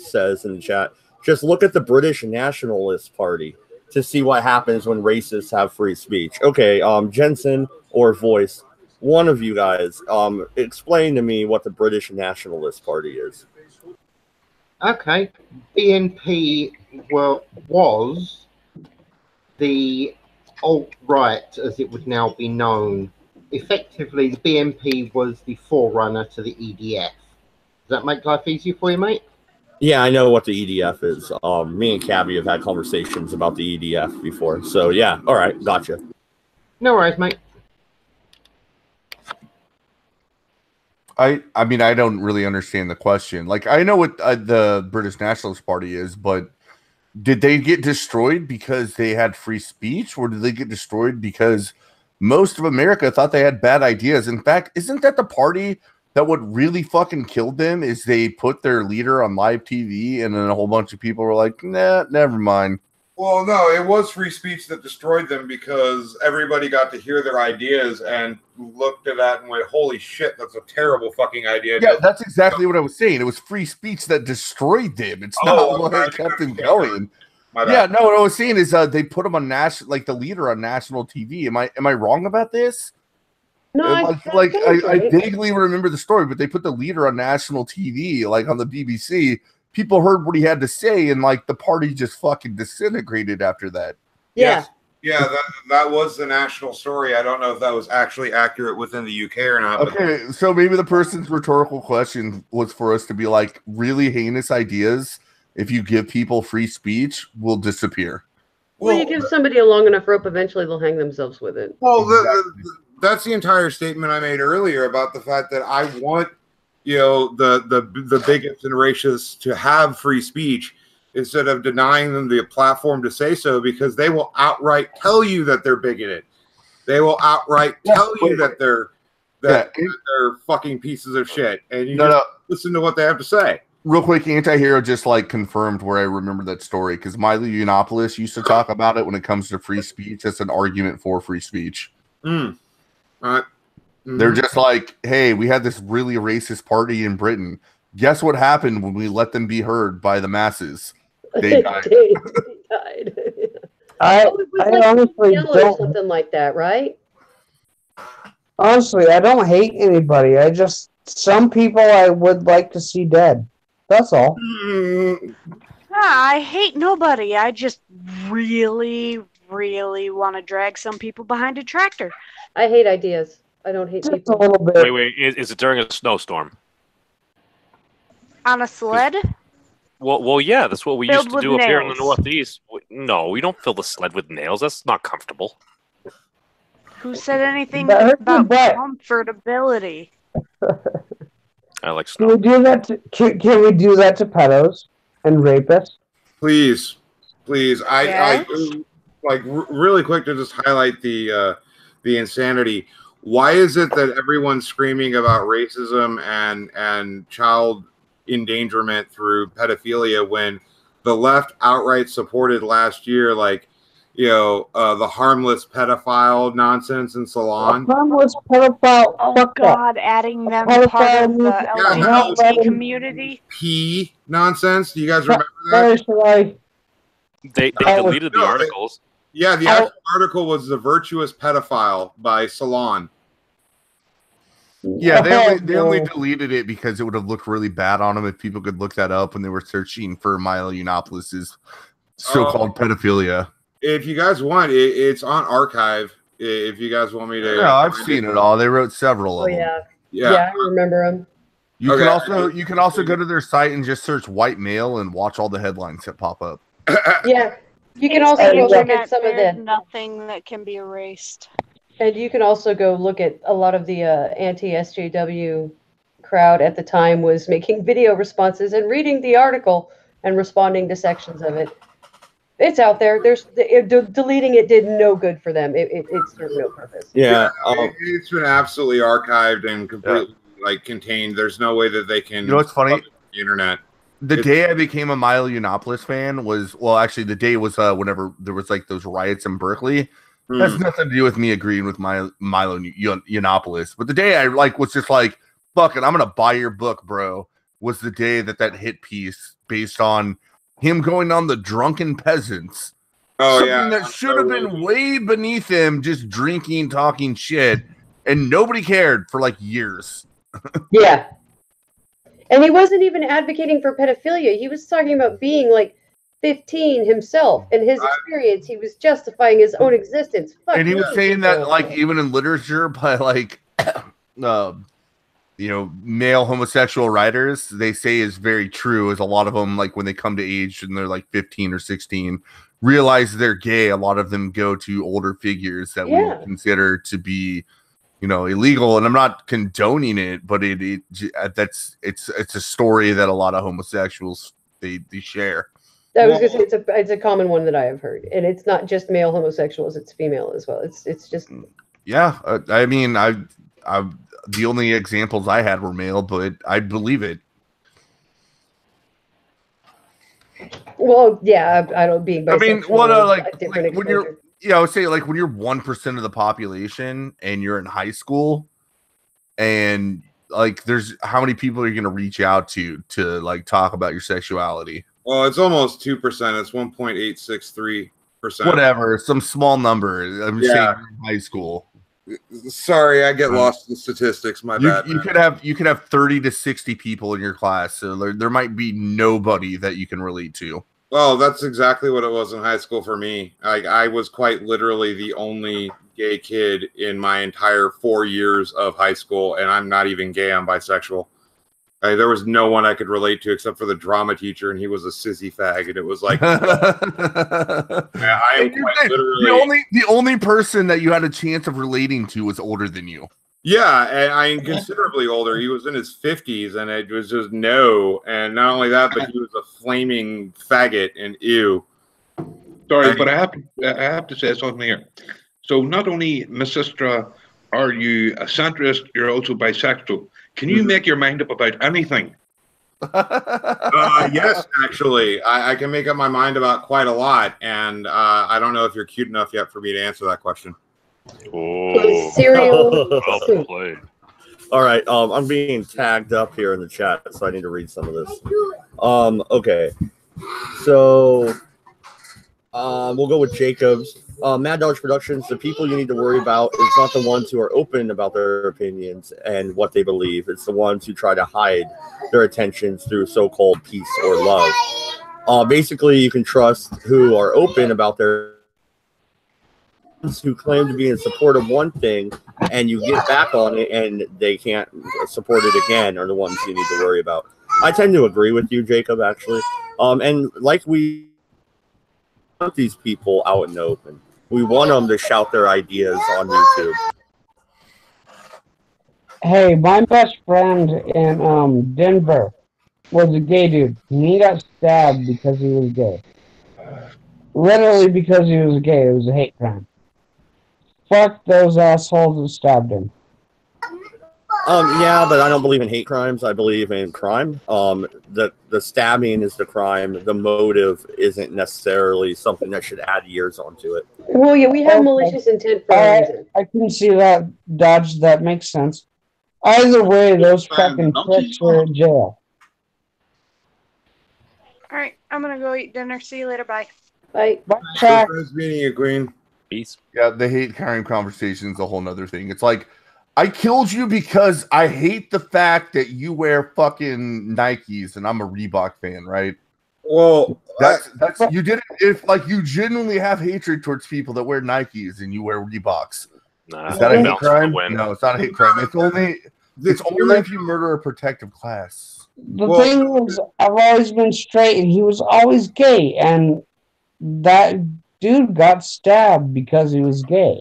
says in the chat, just look at the British Nationalist Party to see what happens when racists have free speech. Okay, Jensen or Voice, one of you guys, explain to me what the British Nationalist Party is. Okay, BNP was the alt-right, as it would now be known. Effectively, the BNP was the forerunner to the EDF. Does that make life easier for you, mate? Yeah, I know what the EDF is. Me and Cabby have had conversations about the EDF before. So, yeah, all right, gotcha. No worries, mate. I mean, I don't really understand the question. Like, I know what the British Nationalist Party is, but did they get destroyed because they had free speech, or did they get destroyed because most of America thought they had bad ideas? In fact, isn't that the party that what really fucking killed them is they put their leader on live TV and then a whole bunch of people were like, nah, never mind. Well, no, it was free speech that destroyed them because everybody got to hear their ideas and looked at that and went, holy shit, that's a terrible fucking idea. Yeah, that's exactly what I was saying. It was free speech that destroyed them. It's not what kept them going. Yeah, no, what I was saying is they put him on the leader on national TV. Am I wrong about this? No, I vaguely remember the story, but they put the leader on national TV, like on the BBC. People heard what he had to say, and like the party just fucking disintegrated after that. Yeah. Yeah, that was the national story. I don't know if that was actually accurate within the UK or not. Okay, so maybe the person's rhetorical question was for us to be like, really heinous ideas, if you give people free speech, will disappear. Well, you give somebody a long enough rope, eventually they'll hang themselves with it. Well, that's the entire statement I made earlier about the fact that I want, the bigots and racists to have free speech instead of denying them the platform to say so, because they will outright tell you that they're bigoted. They will outright tell you that they're fucking pieces of shit, and you listen to what they have to say. Real quick, Anti-Hero just like confirmed where I remember that story, because Milo Yiannopoulos used to talk about it when it comes to free speech. That's an argument for free speech. They're just like, hey, we had this really racist party in Britain. Guess what happened when we let them be heard by the masses? They died. They died. I honestly don't. Something like that, right? Honestly, I don't hate anybody. Some people I would like to see dead. That's all. I hate nobody. I just really, really want to drag some people behind a tractor. I hate ideas. I don't hate people. A little bit. Wait, is it during a snowstorm? On a sled? Well, yeah, that's what we Filled used to with do up here in the nails. Northeast. No, we don't fill the sled with nails. That's not comfortable. Who said anything That hurts your about butt. comfortability? I like Can snow. we do that? Can we do that to pedos and rapists? Please. Yes? I really quick to just highlight the insanity. Why is it that everyone's screaming about racism and child endangerment through pedophilia when the left outright supported last year, the harmless pedophile nonsense in Salon? Harmless pedophile. Oh, God, adding them part of the LGBT community. P nonsense. Do you guys remember that? They deleted the articles. Yeah, the actual article was The Virtuous Pedophile by Salon. Yeah, they only deleted it because it would have looked really bad on them if people could look that up when they were searching for Milo Yiannopoulos' so-called pedophilia. If you guys want, it's on archive. If you guys want me to, yeah, I've seen it all. They wrote several of them. Yeah, I remember them. You can also go to their site and just search white male and watch all the headlines that pop up. Yeah, you can also go look at some of There's the. nothing that can be erased. And you can also go look at a lot of the anti-SJW crowd at the time was making video responses and reading the article and responding to sections of it. It's out there. Deleting it did no good for them. It served no purpose. Yeah, it's been absolutely archived and completely contained. There's no way that they can. You know what's funny? The internet. The day I became a Milo Yiannopoulos fan was actually the day was whenever there was like those riots in Berkeley. Has nothing to do with me agreeing with Milo Yiannopoulos. But the day I was just like, fuck it, I'm gonna buy your book, bro. Was the day that hit piece based on him going on the Drunken Peasants. Oh, something that should have been way beneath him, just drinking, talking shit, and nobody cared for like years. Yeah. And he wasn't even advocating for pedophilia. He was talking about being like 15 himself and his experience. He was justifying his own existence. And he was saying that like even in literature by like male homosexual writers, they say is very true, as a lot of them, like when they come to age and they're like 15 or 16, realize they're gay. A lot of them go to older figures that we would consider to be, illegal. And I'm not condoning it, but it's a story that a lot of homosexuals they share. I was gonna say it's a common one that I have heard, and it's not just male homosexuals; it's female as well. It's just I mean, I the only examples I had were male, but I believe it. Well, yeah, I don't being bisexual. I mean, like when you're, I would say like when you're 1% of the population and you're in high school, and like there's how many people are you going to reach out to like talk about your sexuality? Well, it's almost 2%. It's 1.863%. Whatever, some small number. I'm saying in high school. Sorry, I get lost in statistics. My bad. You could have 30 to 60 people in your class, so there might be nobody that you can relate to. Well, that's exactly what it was in high school for me. I was quite literally the only gay kid in my entire 4 years of high school, and I'm not even gay. I'm bisexual. There was no one I could relate to except for the drama teacher, and he was a sissy fag, and it was like, the only person that you had a chance of relating to was older than you. Yeah, and I'm considerably older. He was in his 50s, and it was just no. And not only that, but he was a flaming faggot, and ew. Sorry, but I have to say something here. So not only, Miss Sistra, are you a centrist, you're also bisexual. Can you make your mind up about anything? Yes, actually. I can make up my mind about quite a lot, and I don't know if you're cute enough yet for me to answer that question. Oh, cereal. Well played. All right, I'm being tagged up here in the chat, so I need to read some of this. Okay. So we'll go with Jacobs. Mad Dogs Productions, the people you need to worry about is not the ones who are open about their opinions and what they believe. It's the ones who try to hide their intentions through so-called peace or love. Basically, you can trust who are open about their who claim to be in support of one thing, and you get back on it and they can't support it again, are the ones you need to worry about. I tend to agree with you, Jacob, actually. And like we want these people out in the open. We want them to shout their ideas on YouTube. Hey, my best friend in Denver was a gay dude. And he got stabbed because he was gay. Literally because he was gay. It was a hate crime. Fuck those assholes who stabbed him. Yeah, but I don't believe in hate crimes. I believe in crime. The stabbing is the crime. The motive isn't necessarily something that should add years onto it. Well, yeah, we have malicious intent for a reason. I can see that, Dodge. That makes sense. Either way, those fucking pricks are in jail. All right, I'm gonna go eat dinner. See you later. Bye. Bye. Bye. Nice meeting you, Queen. Peace. Yeah, the hate crime conversation is a whole nother thing. It's like, I killed you because I hate the fact that you wear fucking Nikes and I'm a Reebok fan, right? Well, that's you did it if like you genuinely have hatred towards people that wear Nikes and you wear Reeboks. Nah, is that a hate Belts crime? will win. No, it's not a hate crime. It's only if you murder a protective class. The thing is, I've always been straight, and he was always gay, and that dude got stabbed because he was gay.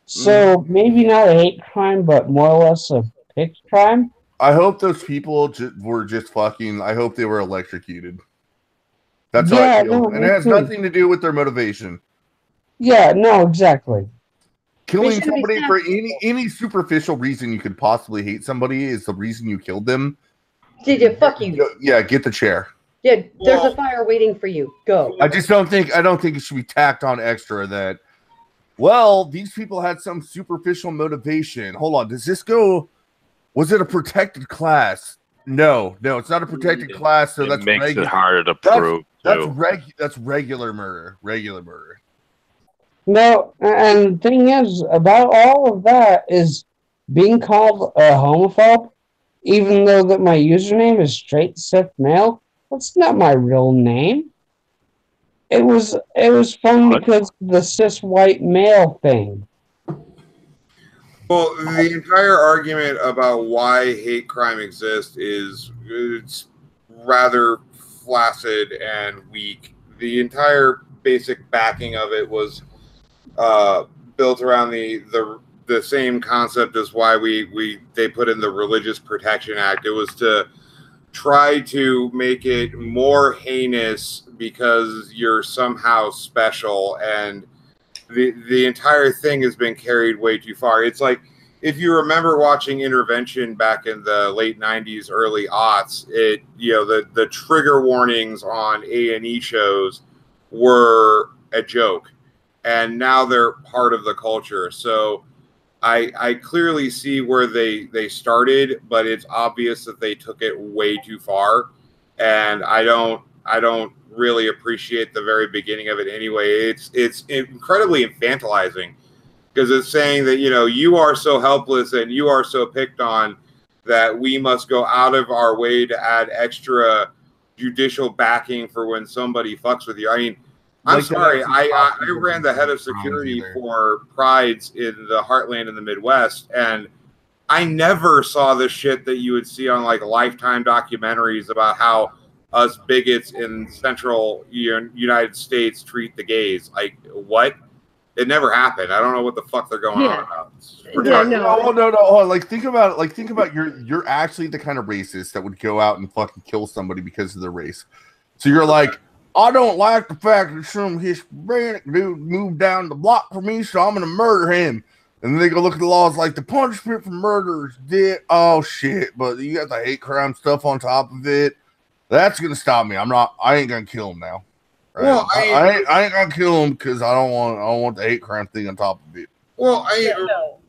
So maybe not a hate crime, but more or less a picked crime. I hope those people were just fucking. I hope they were electrocuted. That's how I feel, and it has nothing to do with their motivation. Yeah, no, exactly. Killing somebody for any superficial reason you could possibly hate somebody is the reason you killed them. Did you? Fuck you. Yeah, get the chair. Yeah, there's a fire waiting for you. Go. I don't think it should be tacked on extra that. Well, these people had some superficial motivation. Hold on, does this go? Was it a protected class? No, it's not a protected class. So that makes it harder to prove. That's regular murder. Regular murder. No, and the thing is about all of that is being called a homophobe, even though that my username is straight cis male. That's not my real name. It was fun because of the cis white male thing. Well, the entire argument about why hate crime exists it's rather flaccid and weak. The entire basic backing of it was built around the same concept as why they put in the Religious Protection Act. It was to try to make it more heinous because you're somehow special, and the entire thing has been carried way too far. It's like, if you remember watching Intervention back in the late 90s, early aughts, the trigger warnings on A&E shows were a joke, and now they're part of the culture. So I clearly see where they started, but it's obvious that they took it way too far, and I don't really appreciate the very beginning of it anyway. It's incredibly infantilizing, because it's saying that, you are so helpless and you are so picked on that we must go out of our way to add extra judicial backing for when somebody fucks with you. I mean, I'm sorry, I ran the head of security for prides in the heartland in the Midwest, and I never saw the shit that you would see on like Lifetime documentaries about how us bigots in central United States treat the gays. Like, what? It never happened. I don't know what the fuck they're going on about. No. Like, think about it. You're actually the kind of racist that would go out and fucking kill somebody because of their race. So you're like, I don't like the fact that some Hispanic dude moved down the block from me, so I'm going to murder him. And then they go look at the laws like the punishment for murder is dead. Oh, shit. But you got the hate crime stuff on top of it. That's going to stop me. I ain't going to kill him now. Right? Well, I ain't going to kill him because I don't want the hate crime thing on top of it. Well,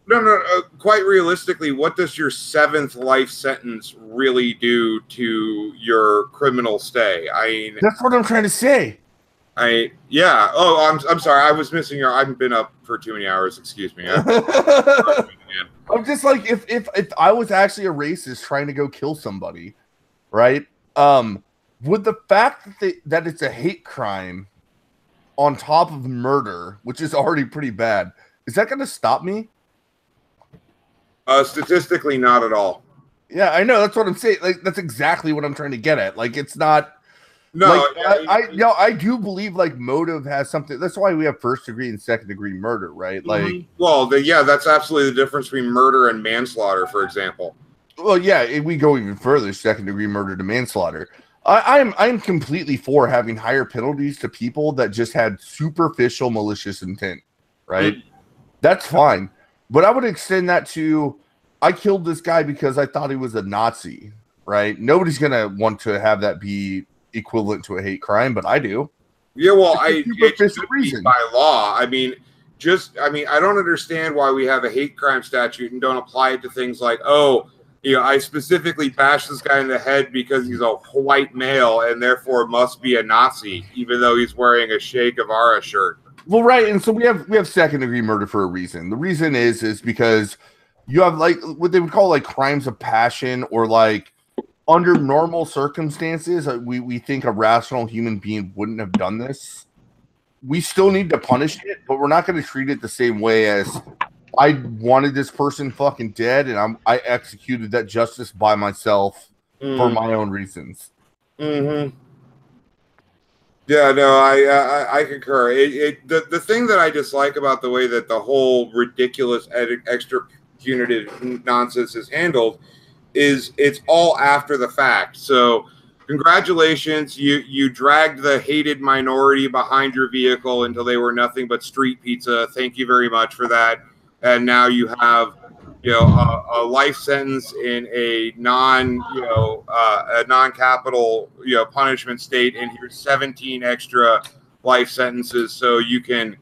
No. Quite realistically, what does your 7th life sentence really do to your criminal stay? I mean, that's what I'm trying to say. Yeah. Oh, I'm sorry. I was missing your. I've been up for too many hours. Excuse me. I'm just like, if I was actually a racist trying to go kill somebody, right? Would the fact that it's a hate crime on top of murder, which is already pretty bad, is that going to stop me? Statistically, not at all. Yeah, I know. That's what I'm saying. Like, that's exactly what I'm trying to get at. Like, it's not. No, like, I do believe like motive has something. That's why we have 1st degree and 2nd degree murder, right? Like, well, that's absolutely the difference between murder and manslaughter, for example. Well, yeah, if we go even further, 2nd degree murder to manslaughter. I'm completely for having higher penalties to people that just had superficial malicious intent, right? That's fine. But I would extend that to, I killed this guy because I thought he was a Nazi, right? Nobody's going to want to have that be equivalent to a hate crime, but I do. Yeah, well, it should be by law. I mean, I don't understand why we have a hate crime statute and don't apply it to things like, I specifically bashed this guy in the head because he's a white male and therefore must be a Nazi, even though he's wearing a Che Guevara shirt. Well, right, and so we have 2nd degree murder for a reason. The reason is because you have like what they would call like crimes of passion, or like under normal circumstances, we think a rational human being wouldn't have done this. We still need to punish it, but we're not going to treat it the same way as I wanted this person fucking dead, and I executed that justice by myself for my own reasons. Mm-hmm. Yeah, no, I concur. The thing that I dislike about the way that the whole ridiculous extra punitive nonsense is handled is it's all after the fact. So congratulations, you dragged the hated minority behind your vehicle until they were nothing but street pizza. Thank you very much for that. And now you have, a life sentence in a non-capital, punishment state, and here's 17 extra life sentences so you can,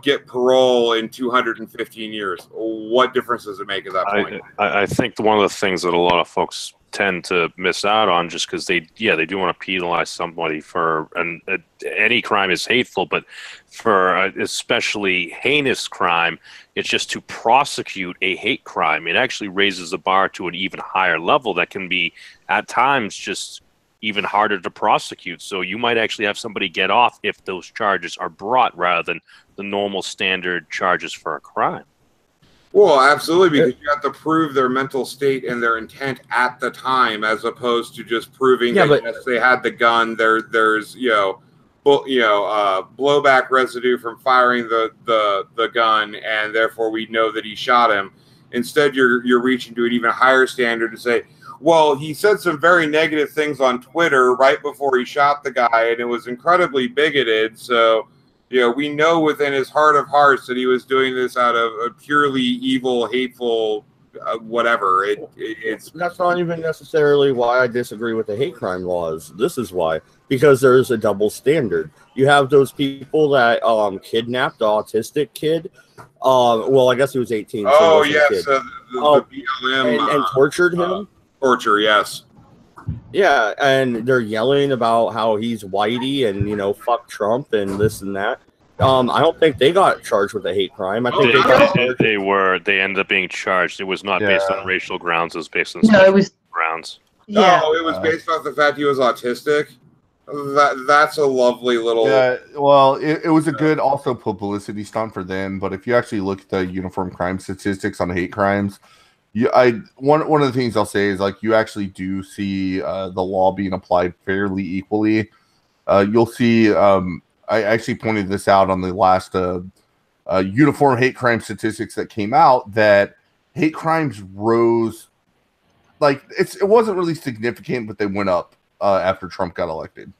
get parole in 215 years. What difference does it make at that point? I think one of the things that a lot of folks tend to miss out on, just because they do want to penalize somebody for, and any crime is hateful, but for especially heinous crime, it's just to prosecute a hate crime. It actually raises the bar to an even higher level that can be at times just even harder to prosecute. So you might actually have somebody get off if those charges are brought rather than the normal standard charges for a crime. Well, absolutely, because you have to prove their mental state and their intent at the time, as opposed to just proving that yes, they had the gun. There's blowback residue from firing the gun, and therefore we know that he shot him. Instead, you're reaching to an even higher standard to say, well, he said some very negative things on Twitter right before he shot the guy, and it was incredibly bigoted. So, we know within his heart of hearts that he was doing this out of a purely evil, hateful, whatever. That's not even necessarily why I disagree with the hate crime laws. This is why. Because there is a double standard. You have those people that kidnapped the autistic kid. Well, I guess he was 18. Oh, yes. The BLM. And tortured him. Torture, yes. Yeah, and they're yelling about how he's whitey and, fuck Trump and this and that. I don't think they got charged with a hate crime. I think they ended up being charged. It was not based on racial grounds. It was based on grounds. Yeah. Oh, it was based off the fact he was autistic. That's a lovely little. Yeah, well, it was a good also publicity stunt for them. But if you actually look at the uniform crime statistics on hate crimes, one of the things I'll say is like you actually do see the law being applied fairly equally. You'll see. I actually pointed this out on the last uniform hate crime statistics that came out, that hate crimes rose. Like it wasn't really significant, but they went up after Trump got elected.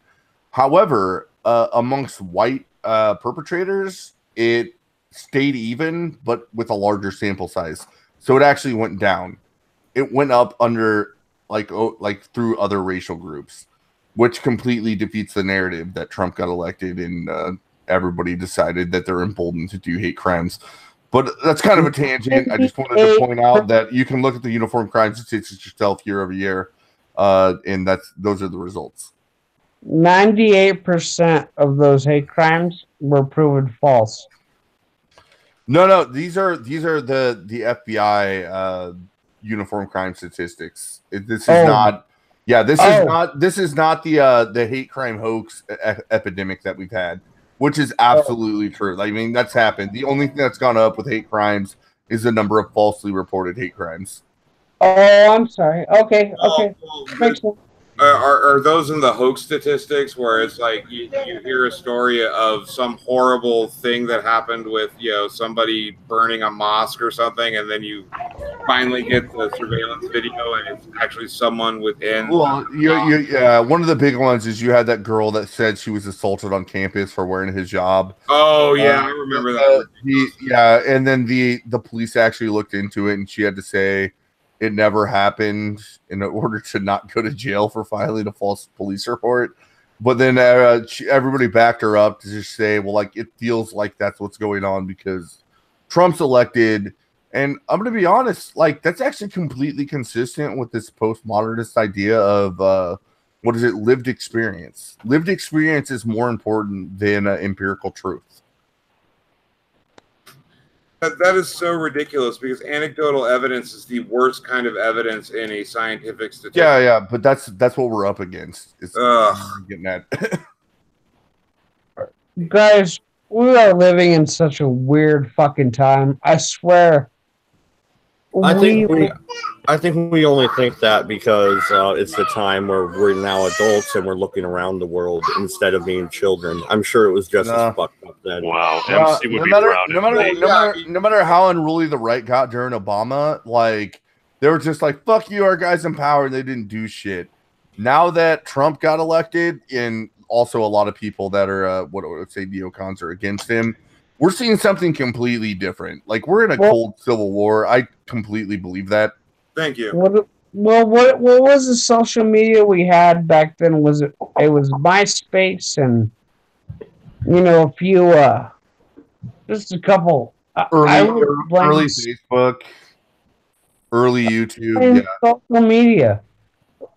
However, amongst white perpetrators, it stayed even, but with a larger sample size. So it actually went down. It went up under like through other racial groups, which completely defeats the narrative that Trump got elected and everybody decided that they're emboldened to do hate crimes. But that's kind of a tangent. I just wanted to point out that you can look at the uniform crime statistics yourself year over year, and those are the results. 98% of those hate crimes were proven false. No, these are the FBI uniform crime statistics. This is not. Yeah, this is not the hate crime hoax epidemic that we've had, which is absolutely true. I mean, that's happened. The only thing that's gone up with hate crimes is the number of falsely reported hate crimes. Oh, I'm sorry. Okay. Makes sense. Are those in the hoax statistics where it's like you hear a story of some horrible thing that happened with somebody burning a mosque or something, and then you finally get the surveillance video and it's actually someone within? Well, one of the big ones is you had that girl that said she was assaulted on campus for wearing a hijab. Oh yeah, I remember that. And then the police actually looked into it, and she had to say it never happened in order to not go to jail for filing a false police report. But then everybody backed her up to just say, well, like, it feels like that's what's going on because Trump's elected. And I'm going to be honest, like, that's actually completely consistent with this postmodernist idea of, lived experience. Lived experience is more important than empirical truth. That is so ridiculous because anecdotal evidence is the worst kind of evidence in a scientific statistic. Yeah, but that's what we're up against. It's getting at. Guys, we are living in such a weird fucking time. I swear. I think we only think that because it's the time where we're now adults and we're looking around the world instead of being children. I'm sure it was just as fucked up then. Wow, MC would be proud. No matter how unruly the right got during Obama, like they were just like, "Fuck you, our guys in power," and they didn't do shit. Now that Trump got elected, and also a lot of people that are what I would say neocons are against him, we're seeing something completely different. Like we're in a cold civil war. I completely believe that. Thank you. What was the social media we had back then? Was it was MySpace and a few just a couple early Facebook, early YouTube, social media.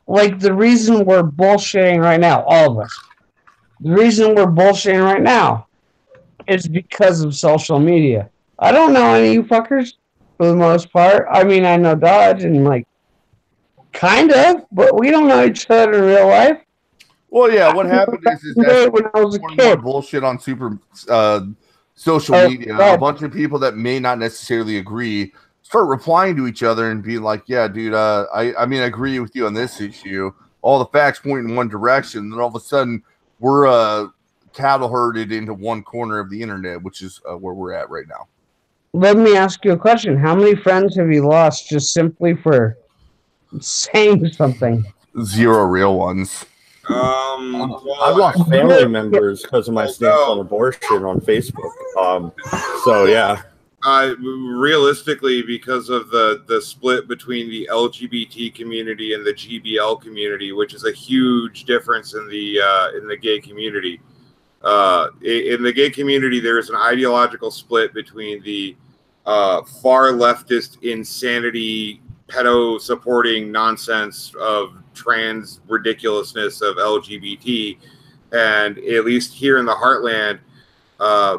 Like the reason we're bullshitting right now, all of us. The reason we're bullshitting right now is because of social media. I don't know any of you fuckers for the most part. I mean, I know Dodge and kind of, but we don't know each other in real life. Well, yeah, what happened is that when I was a kid, more bullshit on social media. A bunch of people that may not necessarily agree start replying to each other and being like, "Yeah, dude, I mean, I agree with you on this issue. All the facts point in one direction." And then all of a sudden, we're cattle herded into one corner of the internet, which is where we're at right now. Let me ask you a question. How many friends have you lost just simply for saying something? 0 real ones. I've lost family members because of my stance on abortion on Facebook. So yeah. Realistically, because of the split between the LGBT community and the GBL community, which is a huge difference in the gay community. In the gay community, there is an ideological split between the far leftist insanity, pedo supporting nonsense of trans ridiculousness of LGBT, and at least here in the heartland,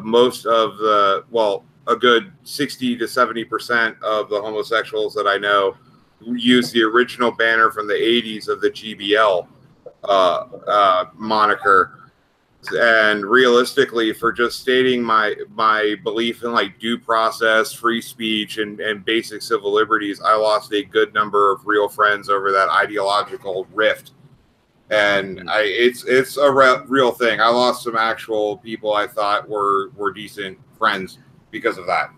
most of a good 60 to 70% of the homosexuals that I know use the original banner from the 80s of the GBL moniker. And realistically, for just stating my belief in due process, free speech, and basic civil liberties, I lost a good number of real friends over that ideological rift. And it's a real thing. I lost some actual people I thought were decent friends because of that.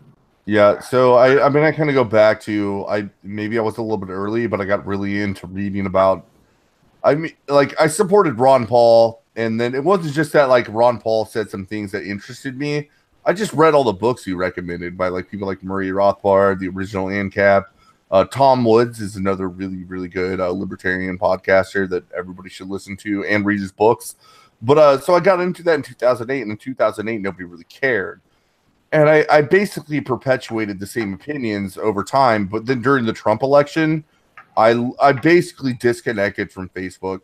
Yeah, so I mean, I kind of go back to maybe I was a little bit early, but I got really into reading about. I mean, I supported Ron Paul. And then it wasn't just that Ron Paul said some things that interested me. I just read all the books he recommended by people like Murray Rothbard, the original ANCAP. Tom Woods is another really, really good libertarian podcaster that everybody should listen to and read his books. But so I got into that in 2008, and in 2008, nobody really cared. And I basically perpetuated the same opinions over time. But then during the Trump election, I basically disconnected from Facebook.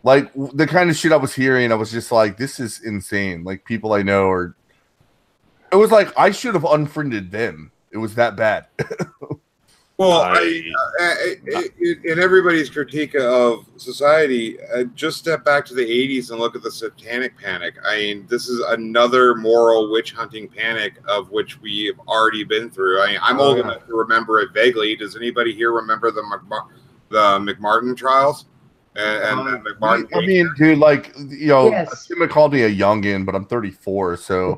The kind of shit I was hearing, I was just like, this is insane. People I know are... It was I should have unfriended them. It was that bad. Well, in everybody's critique of society, just step back to the 80s and look at the Satanic Panic. I mean, this is another moral witch hunting panic of which we have already been through. I'm old enough to remember it vaguely. Does anybody here remember the McMartin trials? And McMartin. I mean, dude, Yes. Tim called me a youngin, but I'm 34, so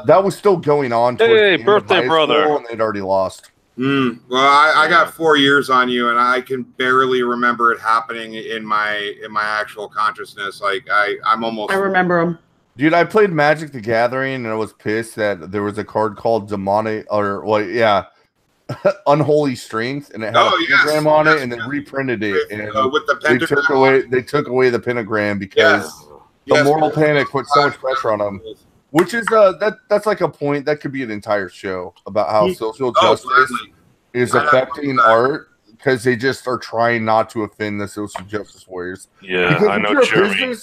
that was still going on. Hey, birthday brother! And they'd already lost. Well, I got 4 years on you, and I can barely remember it happening in my actual consciousness. I'm almost. I remember them. Dude, I played Magic the Gathering, and I was pissed that there was a card called Demonic, Unholy Strength, and it had a pentagram on it, and they reprinted it. With the pentagram, they took away the pentagram because the moral panic put so much pressure on them. Which is that's a point that could be an entire show about how social justice is affecting art because they just are trying not to offend the social justice warriors. Yeah, because I know Jeremy.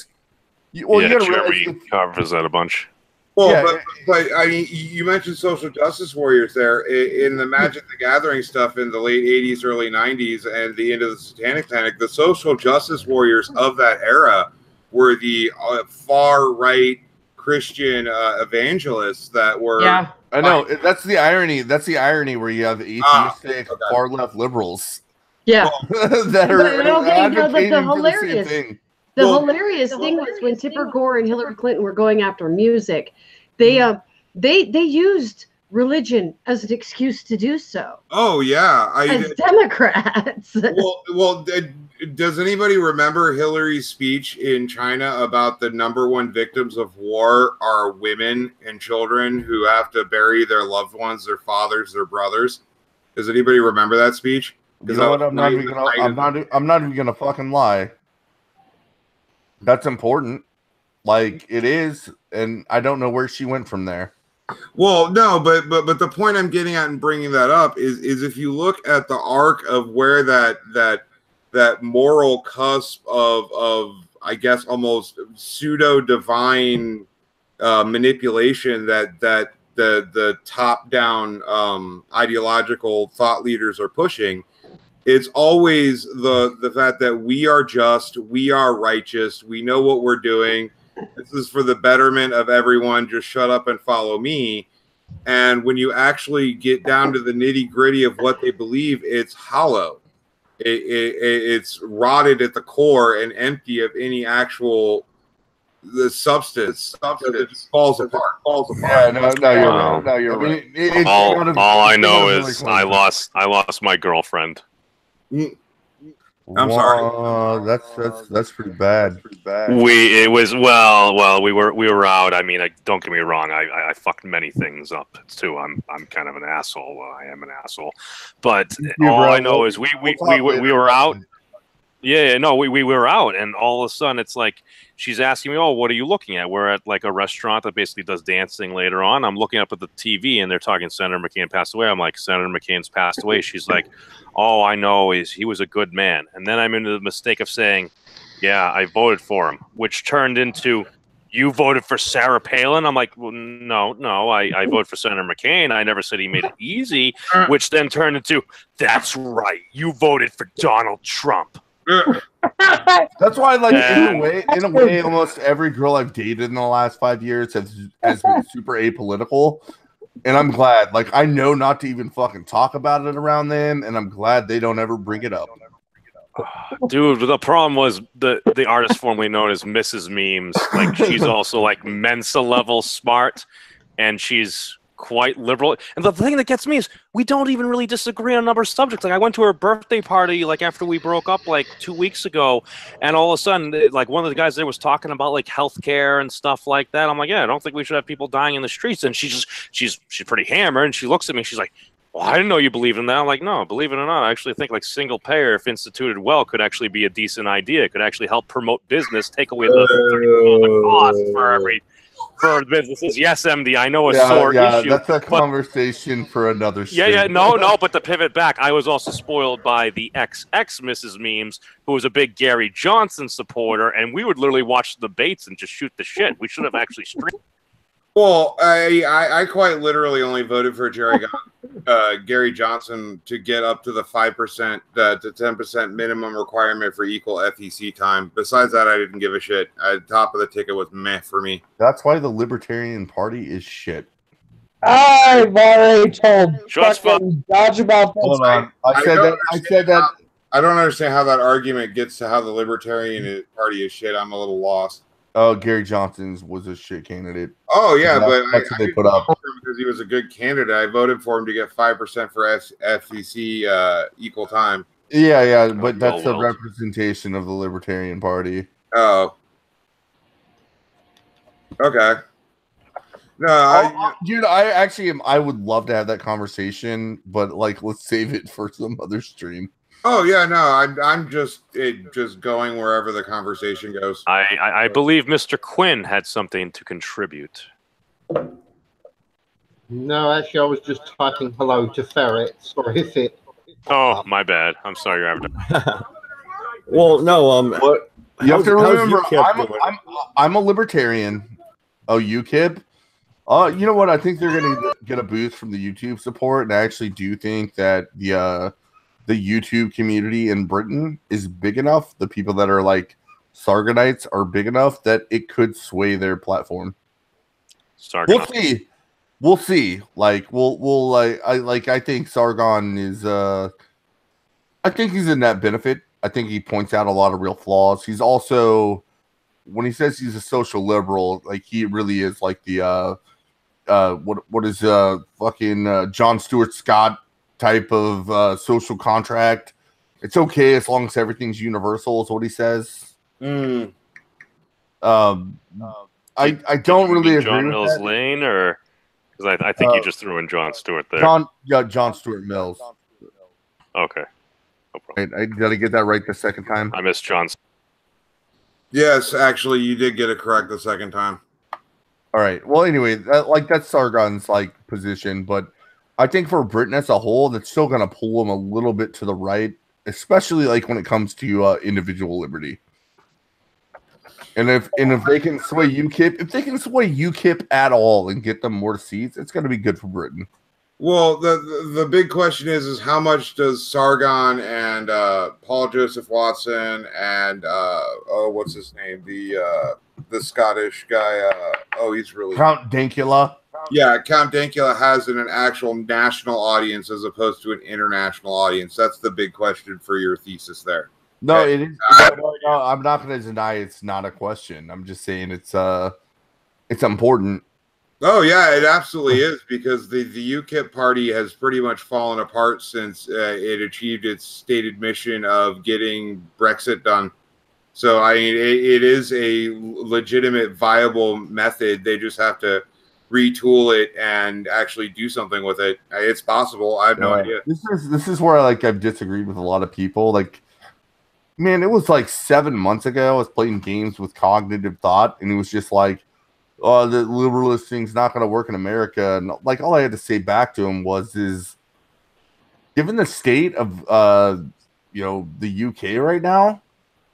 You gotta Jeremy covers that a bunch. Well, Yeah. but I mean, you mentioned social justice warriors there in the Magic the Gathering stuff in the late '80s, early '90s, and the end of the Satanic Panic. The social justice warriors of that era were the far right Christian evangelists that were. Yeah. I know that's the irony. That's the irony where you have atheistic far left liberals. Yeah. that are advocating the for the same hilarious thing. The hilarious thing was when Tipper Gore and Hillary Clinton were going after music, they used religion as an excuse to do so. Oh yeah, as Democrats. Well, does anybody remember Hillary's speech in China about the #1 victims of war are women and children who have to bury their loved ones, their fathers, their brothers? Does anybody remember that speech? You know what? I'm not even gonna fucking lie. That's important. Like it is, and I don't know where she went from there. Well, no, but the point I'm getting at and bringing that up is if you look at the arc of where that moral cusp of I guess almost pseudo divine manipulation that the top down ideological thought leaders are pushing. It's always the fact that we are just, we are righteous, we know what we're doing. This is for the betterment of everyone. Just shut up and follow me. And when you actually get down to the nitty gritty of what they believe, it's hollow. It's rotted at the core and empty of any actual substance. It just falls apart. Yeah, no, you're right. All I know is I lost my girlfriend. I'm sorry. That's pretty bad. We were out. I mean, don't get me wrong. I fucked many things up too. I'm kind of an asshole. I am an asshole. But all I know is we were out. Yeah, no, we were out, and all of a sudden it's like she's asking me, "Oh, what are you looking at?" We're at like a restaurant that basically does dancing later on. I'm looking up at the TV, and they're talking Senator McCain passed away. I'm like, Senator McCain's passed away. She's like, all I know is he was a good man. And then I'm into the mistake of saying, yeah, I voted for him, which turned into, you voted for Sarah Palin? I'm like, well, no, I voted for Senator McCain. I never said he made it easy, which then turned into, that's right, you voted for Donald Trump. That's why, like, in a way, almost every girl I've dated in the last 5 years has been super apolitical. And I'm glad. Like, I know not to even fucking talk about it around them, and I'm glad they don't ever bring it up. Dude, the problem was the artist formerly known as Mrs. Memes. Like, she's also like Mensa level smart, and she's quite liberal. And the thing that gets me is we don't even really disagree on a number of subjects. Like, I went to her birthday party like after we broke up like 2 weeks ago, and all of a sudden, like, one of the guys there was talking about like healthcare and stuff like that. I'm like, yeah, I don't think we should have people dying in the streets. And she's pretty hammered, and she looks at me, she's like, well, I didn't know you believed in that. I'm like, no, believe it or not, I actually think like single payer, if instituted well, could actually be a decent idea. It could actually help promote business, take away the cost for businesses. Yes, MD, I know a sore issue. That's a conversation for another stream. No, but to pivot back, I was also spoiled by the XX Mrs. Memes, who was a big Gary Johnson supporter, and we would literally watch the debates and just shoot the shit. We should have actually streamed. Well, I quite literally only voted for Gary Johnson to get up to the 5% to 10% minimum requirement for equal FEC time. Besides that, I didn't give a shit. Top of the ticket was meh for me. That's why the Libertarian Party is shit. I've already told fucking Dodge about this. Hold on. I said that. I don't understand how that argument gets to how the Libertarian Party is shit. I'm a little lost. Oh, Gary Johnson was a shit candidate. Oh yeah, but that's what they put up because he was a good candidate. I voted for him to get 5% for FEC equal time. Yeah, but that's the representation of the Libertarian Party. Oh, okay. No, dude, I would love to have that conversation, but like, let's save it for some other stream. Oh yeah, no, I'm just going wherever the conversation goes. I believe Mr. Quinn had something to contribute. No, actually, I was just typing hello to Ferret. Sorry if it. Oh, my bad. I'm sorry, you're having. Well, no, but you have to remember, I'm a libertarian. Oh, UKIP. You know what? I think they're going to get a boost from the YouTube support, and I actually do think that the YouTube community in Britain is big enough. The people that are like Sargonites are big enough that it could sway their platform. We'll see. We'll see. Like we'll I think Sargon is I think he's a net benefit. I think he points out a lot of real flaws. He's also, when he says he's a social liberal, like he really is like the what is fucking John Stuart Scott type of social contract. It's okay as long as everything's universal is what he says. Mm. I don't really agree John with Mills that. Lane, or because I think you just threw in John Stewart there. John Stuart Mills. Okay. No problem. Did I get that right the second time? I missed John's. Yes, actually, you did get it correct the second time. All right. Well, anyway, that's Sargon's like position, but I think for Britain as a whole, that's still going to pull them a little bit to the right, especially like when it comes to individual liberty. And if they can sway UKIP, at all and get them more seats, it's going to be good for Britain. Well, the big question is how much does Sargon and Paul Joseph Watson and what's his name, the Scottish guy, he's really Count Dankula. Yeah, Count Dankula has an actual national audience as opposed to an international audience. That's the big question for your thesis there. No, it is. No, I'm not going to deny it's not a question. I'm just saying it's important. Oh yeah, it absolutely is, because the UKIP party has pretty much fallen apart since it achieved its stated mission of getting Brexit done. So I mean, it is a legitimate, viable method. They just have to retool it and actually do something with it. It's possible. I have no idea. This is where I've disagreed with a lot of people. Like, man, it was like 7 months ago. I was playing games with Cognitive Thought, and it was just like, oh, the liberalist thing's not going to work in America. And like, all I had to say back to him is, given the state of the UK right now,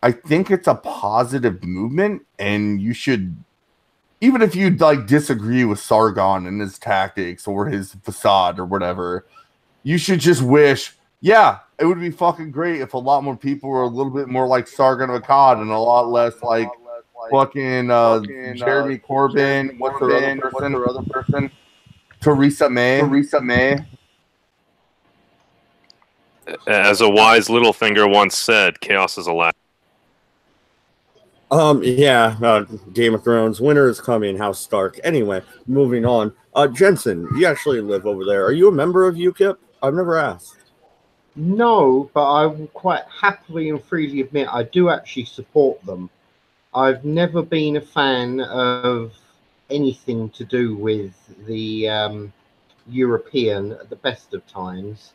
I think it's a positive movement, and you should, even if you like disagree with Sargon and his tactics or his facade or whatever, you should just wish, yeah, it would be fucking great if a lot more people were a little bit more like Sargon of Akkad and a lot less like fucking Jeremy Corbyn. What's the other person? Theresa May. As a wise Littlefinger once said, chaos is allowed. Game of Thrones, winter is coming, House Stark. Anyway, moving on. Jensen, you actually live over there. Are you a member of UKIP? I've never asked. No, but I will quite happily and freely admit I do actually support them. I've never been a fan of anything to do with the European at the best of times,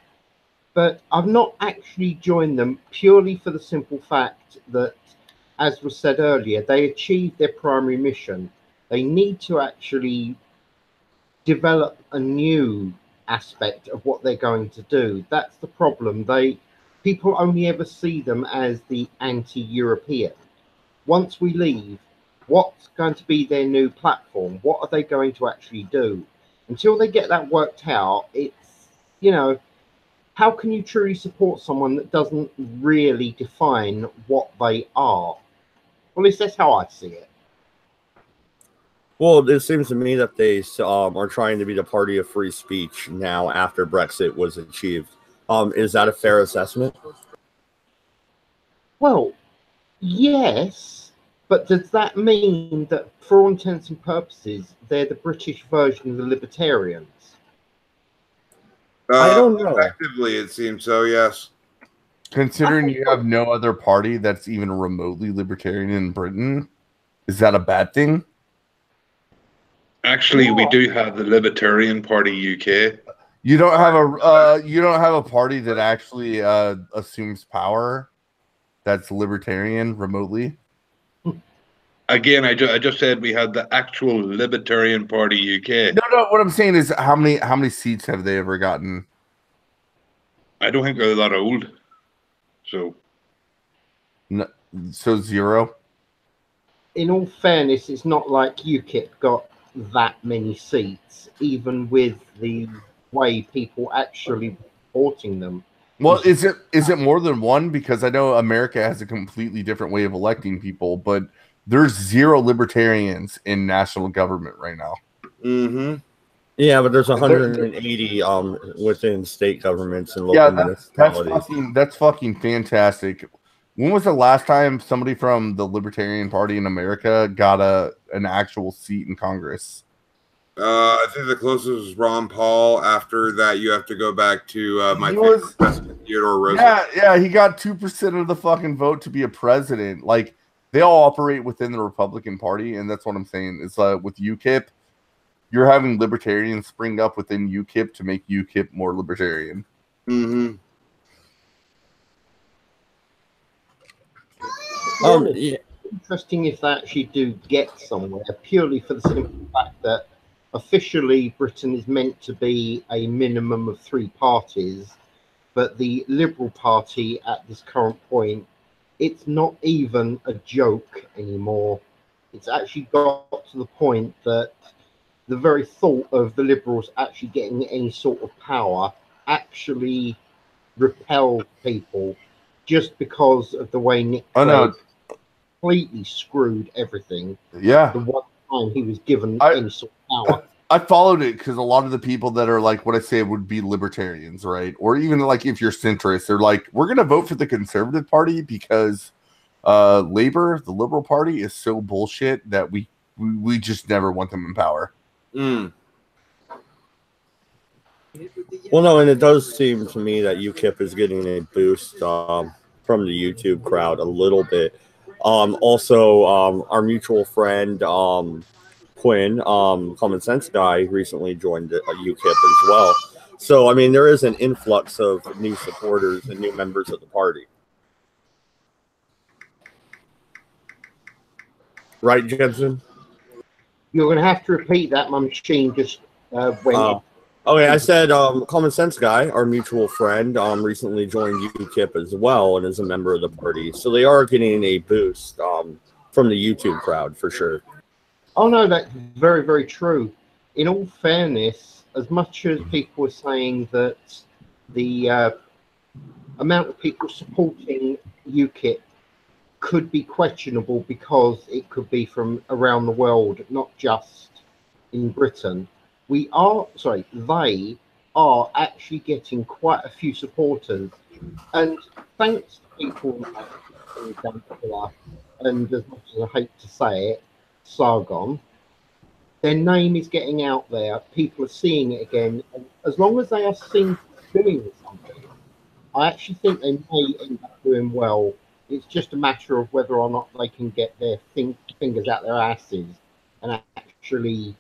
but I've not actually joined them purely for the simple fact that, as was said earlier, they achieved their primary mission. They need to actually develop a new aspect of what they're going to do. That's the problem. People only ever see them as the anti-European. Once we leave, what's going to be their new platform? What are they going to actually do? Until they get that worked out, it's, how can you truly support someone that doesn't really define what they are? Well, at least that's how I see it. Well, it seems to me that they are trying to be the party of free speech now after Brexit was achieved. Is that a fair assessment? Well, yes, but does that mean that for all intents and purposes, they're the British version of the libertarians? I don't know. Effectively, it seems so, yes. Considering you have no other party that's even remotely libertarian in Britain, is that a bad thing? Actually, we do have the Libertarian Party UK. You don't have a party that actually assumes power that's libertarian remotely? Again, I just said we had the actual Libertarian Party UK. No. What I'm saying is, how many seats have they ever gotten? I don't think they're that old. So, no, so 0. In all fairness, it's not like UKIP got that many seats, even with the way people actually supporting them. Well, is it more than one? Because I know America has a completely different way of electing people, but there's 0 libertarians in national government right now. Mm-hmm. Yeah, but there's 180 within state governments and local municipalities. That's fucking fantastic. When was the last time somebody from the Libertarian Party in America got an actual seat in Congress? I think the closest was Ron Paul. After that, you have to go back to my favorite president, Theodore Roosevelt. Yeah, he got 2% of the fucking vote to be a president. Like, they all operate within the Republican Party, and that's what I'm saying. Is with UKIP, you're having libertarians spring up within UKIP to make UKIP more libertarian. Mm-hmm. Yeah. Interesting if they actually do get somewhere, purely for the simple fact that officially Britain is meant to be a minimum of 3 parties, but the Liberal Party at this current point, it's not even a joke anymore. It's actually got to the point that the very thought of the Liberals actually getting any sort of power actually repel people, just because of the way Nick Clegg completely screwed everything. Yeah. The one time he was given any sort of power. I followed it because a lot of the people that are like what I say would be libertarians, right? Or even like if you're centrist, they're like, we're going to vote for the Conservative Party because Labor, the Liberal Party, is so bullshit that we just never want them in power. Mm. Well, no, and it does seem to me that UKIP is getting a boost from the YouTube crowd a little bit. Also, our mutual friend Quinn, Common Sense guy, recently joined UKIP as well. So, I mean, there is an influx of new supporters and new members of the party. Right, Jensen? You're going to have to repeat that. My machine just went. Okay, I said Common Sense guy, our mutual friend, recently joined UKIP as well and is a member of the party. So they are getting a boost from the YouTube crowd for sure. Oh, no, that's very, very true. In all fairness, as much as people are saying that the amount of people supporting UKIP could be questionable because it could be from around the world, not just in Britain, they are actually getting quite a few supporters. And thanks to people like and as much as I hate to say it, Sargon, their name is getting out there. People are seeing it again. And as long as they are seen doing something, I actually think they may end up doing well. It's just a matter of whether or not they can get their fingers out their asses and actually,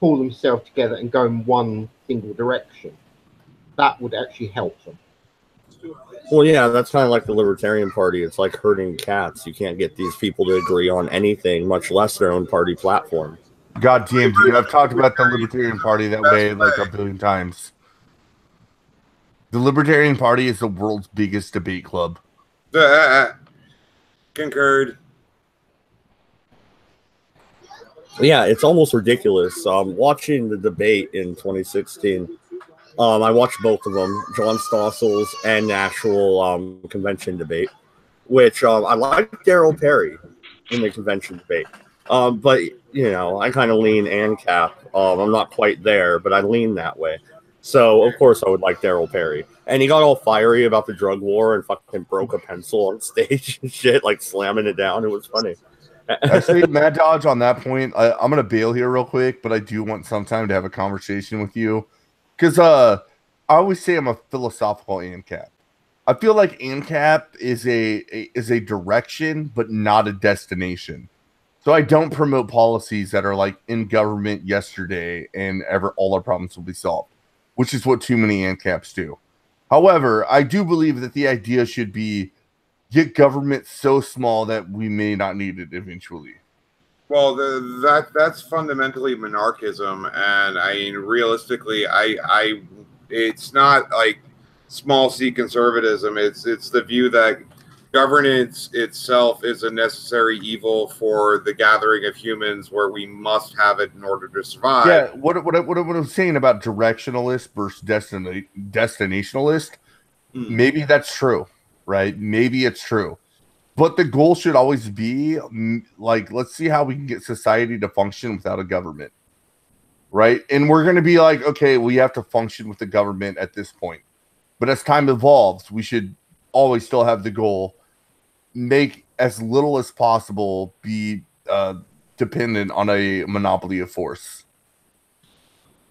pull themselves together and go in one single direction. That would actually help them. Well, yeah, that's kind of like the Libertarian Party. It's like herding cats. You can't get these people to agree on anything, much less their own party platform. God damn, dude, I've talked about the Libertarian Party that way like a billion times. The Libertarian Party is the world's biggest debate club. Concurred. Yeah, it's almost ridiculous. Watching the debate in 2016, I watched both of them, John Stossel's and the actual convention debate, which I like Daryl Perry in the convention debate. But, I kind of lean ANCAP. I'm not quite there, but I lean that way. So, of course, I would like Daryl Perry. And he got all fiery about the drug war and fucking broke a pencil on stage and shit, like slamming it down. It was funny. Actually, Mad Dodge, on that point, I'm going to bail here real quick, but I do want some time to have a conversation with you. Because I always say I'm a philosophical ANCAP. I feel like ANCAP is a direction, but not a destination. So I don't promote policies that are like in government yesterday and all our problems will be solved, which is what too many ANCAPs do. However, I do believe that the idea should be get government so small that we may not need it eventually. Well, that's fundamentally monarchism, and I mean, realistically, it's not like small c conservatism. It's the view that governance itself is a necessary evil for the gathering of humans, where we must have it in order to survive. Yeah, what I'm saying about directionalist versus destinationalist, maybe that's true, right? Maybe it's true. But the goal should always be, like, let's see how we can get society to function without a government, right? And we're going to be like, okay, we have to function with the government at this point. But as time evolves, we should always still have the goal, make as little as possible be dependent on a monopoly of force.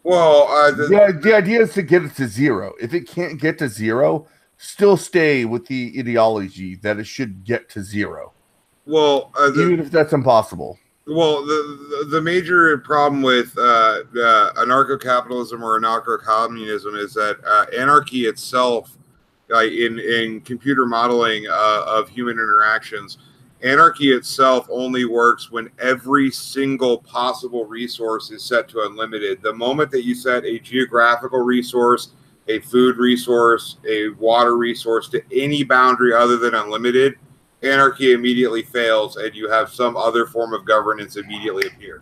Well, the idea is to get it to zero. If it can't get to zero, still stay with the ideology that it should get to zero. Well, even if that's impossible. Well, the major problem with anarcho-capitalism or anarcho-communism is that anarchy itself, in computer modeling of human interactions, anarchy itself only works when every single possible resource is set to unlimited. The moment that you set a geographical resource, a food resource, a water resource to any boundary other than unlimited, anarchy immediately fails, and you have some other form of governance immediately appear.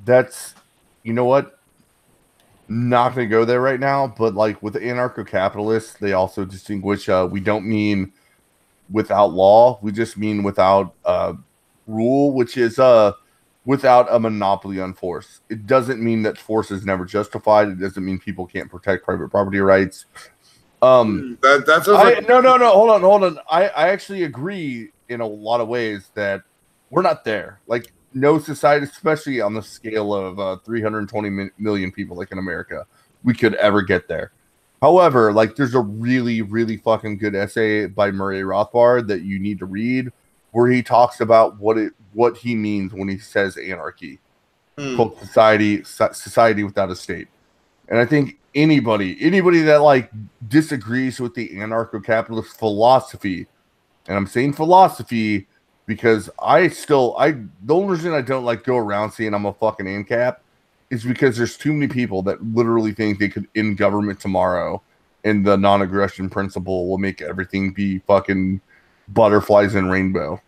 That's, you know what? Not going to go there right now, but like with anarcho-capitalists, they also distinguish, we don't mean without law, we just mean without rule, which is without a monopoly on force. It doesn't mean that force is never justified. It doesn't mean people can't protect private property rights. That's no, hold on. I actually agree in a lot of ways that we're not there. Like, no society, especially on the scale of 320 million people, like in America, we could ever get there. However, like, there's a really, really fucking good essay by Murray Rothbard that you need to read, where he talks about what he means when he says anarchy, called society without a state. And I think anybody that like disagrees with the anarcho-capitalist philosophy, and I'm saying philosophy because the only reason I don't like go around saying I'm a fucking ANCAP is because there's too many people that literally think they could end government tomorrow and the non-aggression principle will make everything be fucking butterflies and rainbow.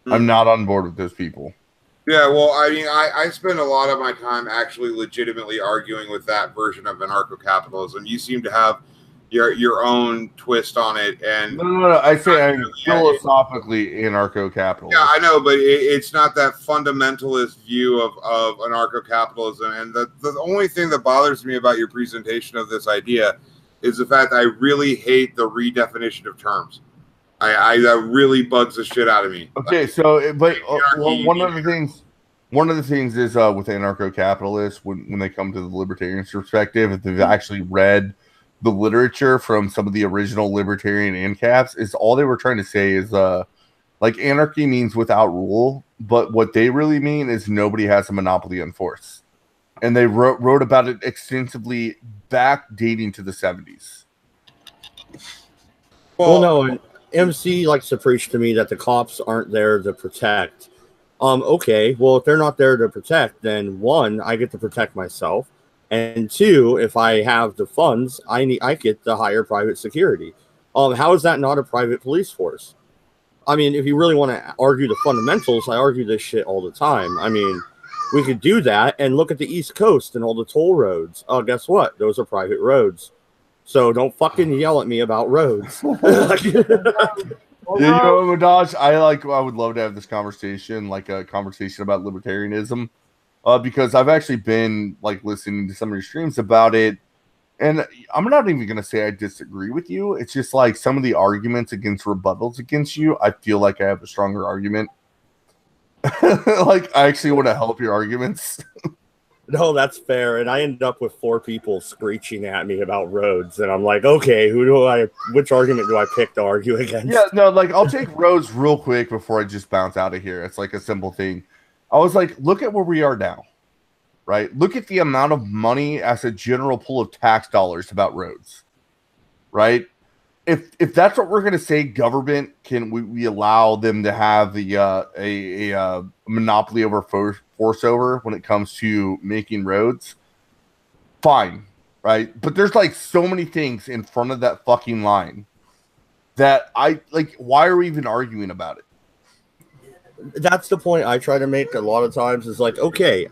I'm not on board with those people. Yeah, well, I mean, I spend a lot of my time actually legitimately arguing with that version of anarcho-capitalism. You seem to have your own twist on it, and no. I say I'm philosophically anarcho-capitalist. Yeah, I know, but it's not that fundamentalist view of anarcho-capitalism. And the only thing that bothers me about your presentation of this idea is the fact that I really hate the redefinition of terms. That really bugs the shit out of me. Okay, so but one of the things is with anarcho-capitalists when they come to the libertarian perspective, if they've actually read the literature from some of the original libertarian ANCAPs, is all they were trying to say is like anarchy means without rule, but what they really mean is nobody has a monopoly on force, and they wrote about it extensively, back dating to the 70s. Well, no. MC likes to preach to me that the cops aren't there to protect. Okay, well, if they're not there to protect, then one, I get to protect myself, and two, if I have the funds, I get to hire private security. How is that not a private police force? I mean, if you really want to argue the fundamentals, I argue this shit all the time. I mean, we could do that and look at the East Coast and all the toll roads. Oh, guess what? Those are private roads. So don't fucking yell at me about roads. You know, Dodge, I would love to have this conversation, like a conversation about libertarianism, because I've actually been like listening to some of your streams about it, and I'm not even gonna say I disagree with you. It's just like some of the arguments against rebuttals against you, I feel like I have a stronger argument. Like, I actually want to help your arguments. No, that's fair. And I ended up with 4 people screeching at me about roads. And I'm like, okay, which argument do I pick to argue against? Yeah, no, like, I'll take roads real quick before I just bounce out of here. It's like a simple thing. I was like, look at where we are now, right? Look at the amount of money as a general pool of tax dollars about roads, right? If that's what we're going to say, government, can we allow them to have a monopoly over force over when it comes to making roads? Fine, right? But there's like so many things in front of that fucking line that I like. Why are we even arguing about it? That's the point I try to make a lot of times is like, okay,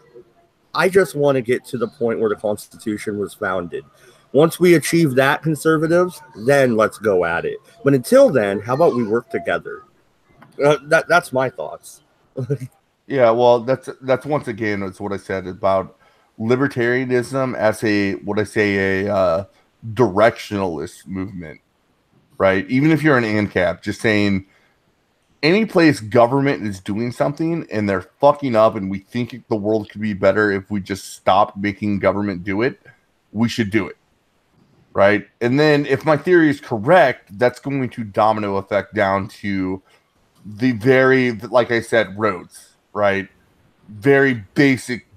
I just want to get to the point where the Constitution was founded. Once we achieve that, conservatives, then let's go at it. But until then, how about we work together? That's my thoughts. Yeah, well, that's once again, it's what I said about libertarianism as a directionalist movement, right? Even if you're an ANCAP, just saying any place government is doing something and they're fucking up and we think the world could be better if we just stop making government do it, we should do it, right? And then if my theory is correct, that's going to domino effect down to the very, like I said, roads, right? Very basic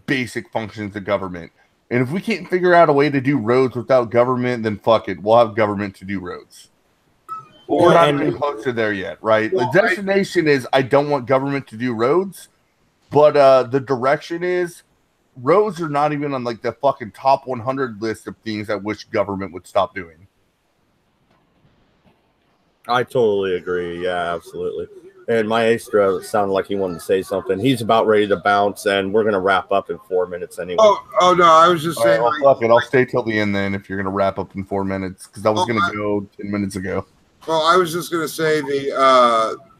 functions of government. And if we can't figure out a way to do roads without government, then fuck it, we'll have government to do roads. We're not even close to there yet, right? The destination is I don't want government to do roads, but the direction is roads are not even on like the fucking top 100 list of things I wish government would stop doing. I totally agree. Yeah, absolutely. And Maestro sounded like he wanted to say something. He's about ready to bounce, and we're going to wrap up in 4 minutes anyway. Oh no, I was just saying. Right, well, fuck it. I'll stay till the end then if you're going to wrap up in 4 minutes, because I was going to go 10 minutes ago. Well, I was just going to say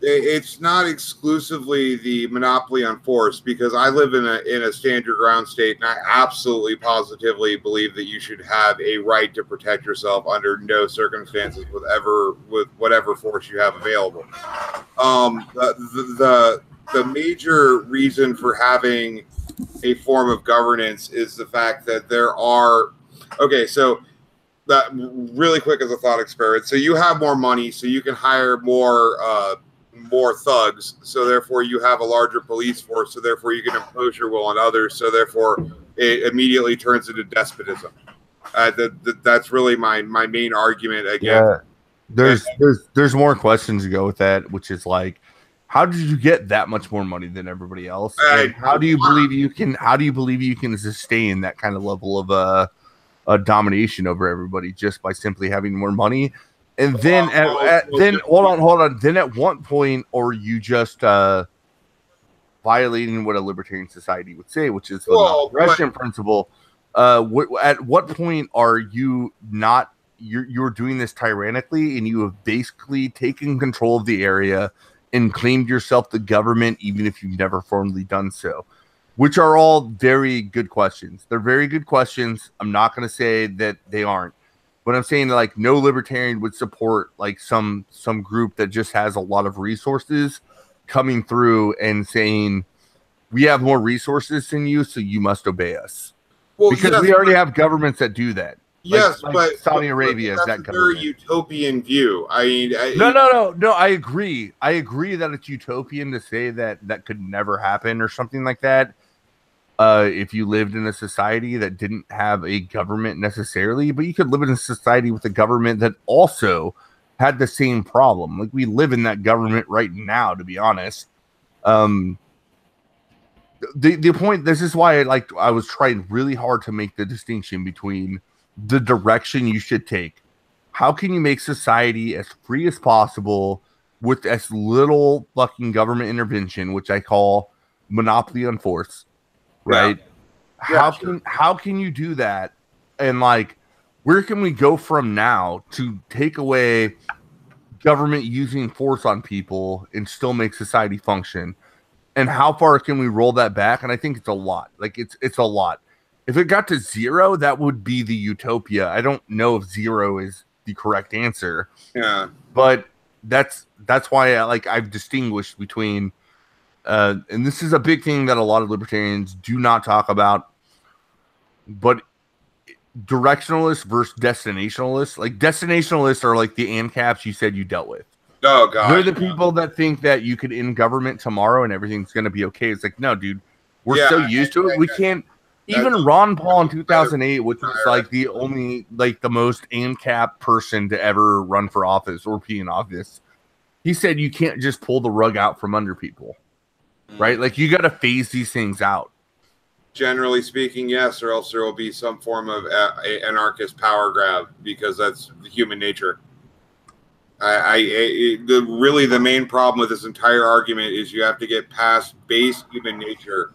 it's not exclusively the monopoly on force, because I live in a stand your ground state, and I absolutely positively believe that you should have a right to protect yourself under no circumstances with whatever force you have available. The major reason for having a form of governance is the fact that there are that really quick as a thought experiment. So you have more money, so you can hire more thugs. So therefore, you have a larger police force. So therefore, you can impose your will on others. So therefore, it immediately turns into despotism. That's really my main argument again. Yeah. There's more questions to go with that, which is like, how did you get that much more money than everybody else? And how do you believe you can sustain that kind of level of domination over everybody just by simply having more money? And then hold on. Then at what point are you just violating what a libertarian society would say, which is the non-aggression principle? At what point are you not? You're doing this tyrannically, and you have basically taken control of the area and claimed yourself the government, even if you've never formally done so. Which are all very good questions. They're very good questions. I'm not going to say that they aren't, but I'm saying that, like, no libertarian would support like some group that just has a lot of resources coming through and saying we have more resources than you, so you must obey us. Well, because we already have governments that do that. Yes, like Saudi Arabia is that government. Very utopian view. I mean, no. I agree. I agree that it's utopian to say that could never happen or something like that. If you lived in a society that didn't have a government necessarily, but you could live in a society with a government that also had the same problem. Like, we live in that government right now, to be honest. The point, this is why I was trying really hard to make the distinction between the direction you should take. How can you make society as free as possible with as little fucking government intervention, which I call monopoly on force? Right? Yeah. How can you do that? And like, where can we go from now to take away government using force on people and still make society function? And how far can we roll that back? And I think it's a lot. Like, it's a lot. If it got to 0, that would be the utopia. I don't know if 0 is the correct answer. Yeah. But that's why I've distinguished between and this is a big thing that a lot of libertarians do not talk about, but directionalists versus destinationalists. Like, destinationalists are like the ANCAPs you said you dealt with. Oh, God. They're the people that think that you could end government tomorrow and everything's going to be okay. It's like, no, dude, we're so used to it. We can't. Even Ron Paul in 2008, which was like the only, like, the most ANCAP person to ever run for office or be in office, he said you can't just pull the rug out from under people. Right? Like, you got to phase these things out. Generally speaking, yes, or else there will be some form of anarchist power grab, because that's human nature. Really the main problem with this entire argument is you have to get past base human nature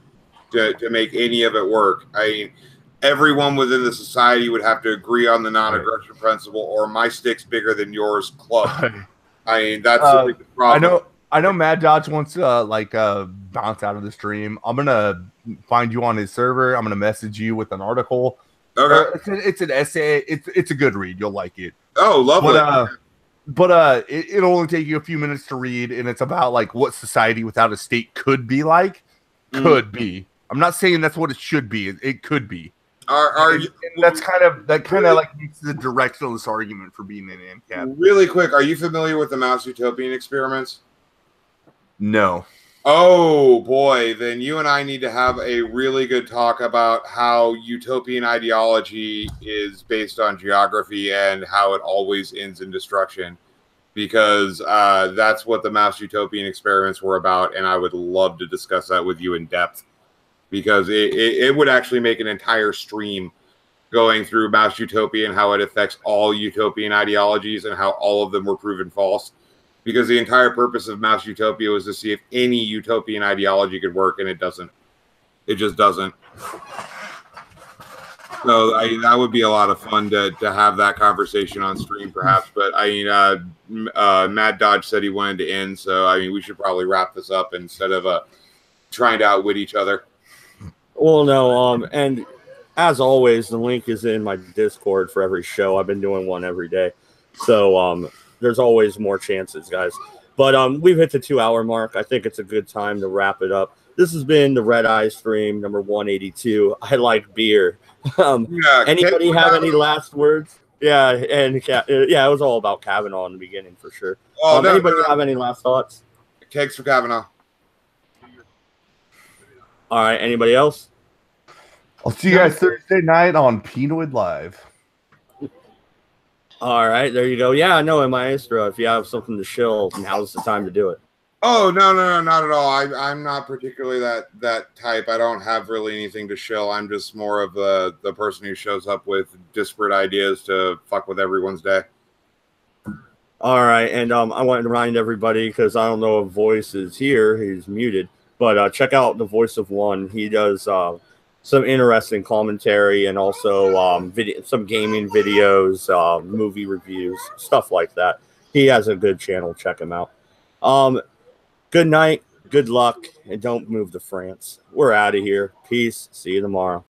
to make any of it work. I mean, everyone within the society would have to agree on the non-aggression principle, or my stick's bigger than yours club. I mean, that's the big problem. I know Mad Dodge wants to bounce out of the stream. I'm gonna find you on his server. I'm gonna message you with an article. Okay. It's an essay. It's a good read. You'll like it. Oh, lovely. But it'll only take you a few minutes to read, and it's about like what society without a state could be like. Could be. I'm not saying that's what it should be. It could be. That kind of like makes the direction of this argument for being an ANCAP. Really quick, are you familiar with the Mouse Utopian experiments? No. Oh boy, then you and I need to have a really good talk about how utopian ideology is based on geography and how it always ends in destruction, because that's what the Mouse Utopian experiments were about, and I would love to discuss that with you in depth, because it would actually make an entire stream going through Mouse Utopia and how it affects all utopian ideologies and how all of them were proven false. Because the entire purpose of Mouse Utopia was to see if any utopian ideology could work, and it doesn't. It just doesn't. So that would be a lot of fun to have that conversation on stream, perhaps. But I mean, Mad Dodge said he wanted to end, so I mean, we should probably wrap this up instead of trying to outwit each other. Well, no, and as always, the link is in my Discord for every show. I've been doing one every day, so there's always more chances, guys. But we've hit the 2-hour mark. I think it's a good time to wrap it up. This has been the Redeye Stream number 182. I like beer. Anybody have any last words? Yeah, and it was all about Kavanaugh in the beginning for sure. Anybody have any last thoughts? Kegs for Kavanaugh. All right. Anybody else? I'll see you guys Thursday night on Pinoid Live. All right, there you go. Yeah, no, Maestro, if you have something to shill, now's the time to do it. Oh, no, not at all. I'm not particularly that type. I don't have really anything to shill. I'm just more of the person who shows up with disparate ideas to fuck with everyone's day. All right, and I want to remind everybody, because I don't know if Voice is here. He's muted. But check out The Voice of One. He does some interesting commentary and also some gaming videos, movie reviews, stuff like that. He has a good channel. Check him out. Good night, good luck, and don't move to France. We're out of here. Peace. See you tomorrow.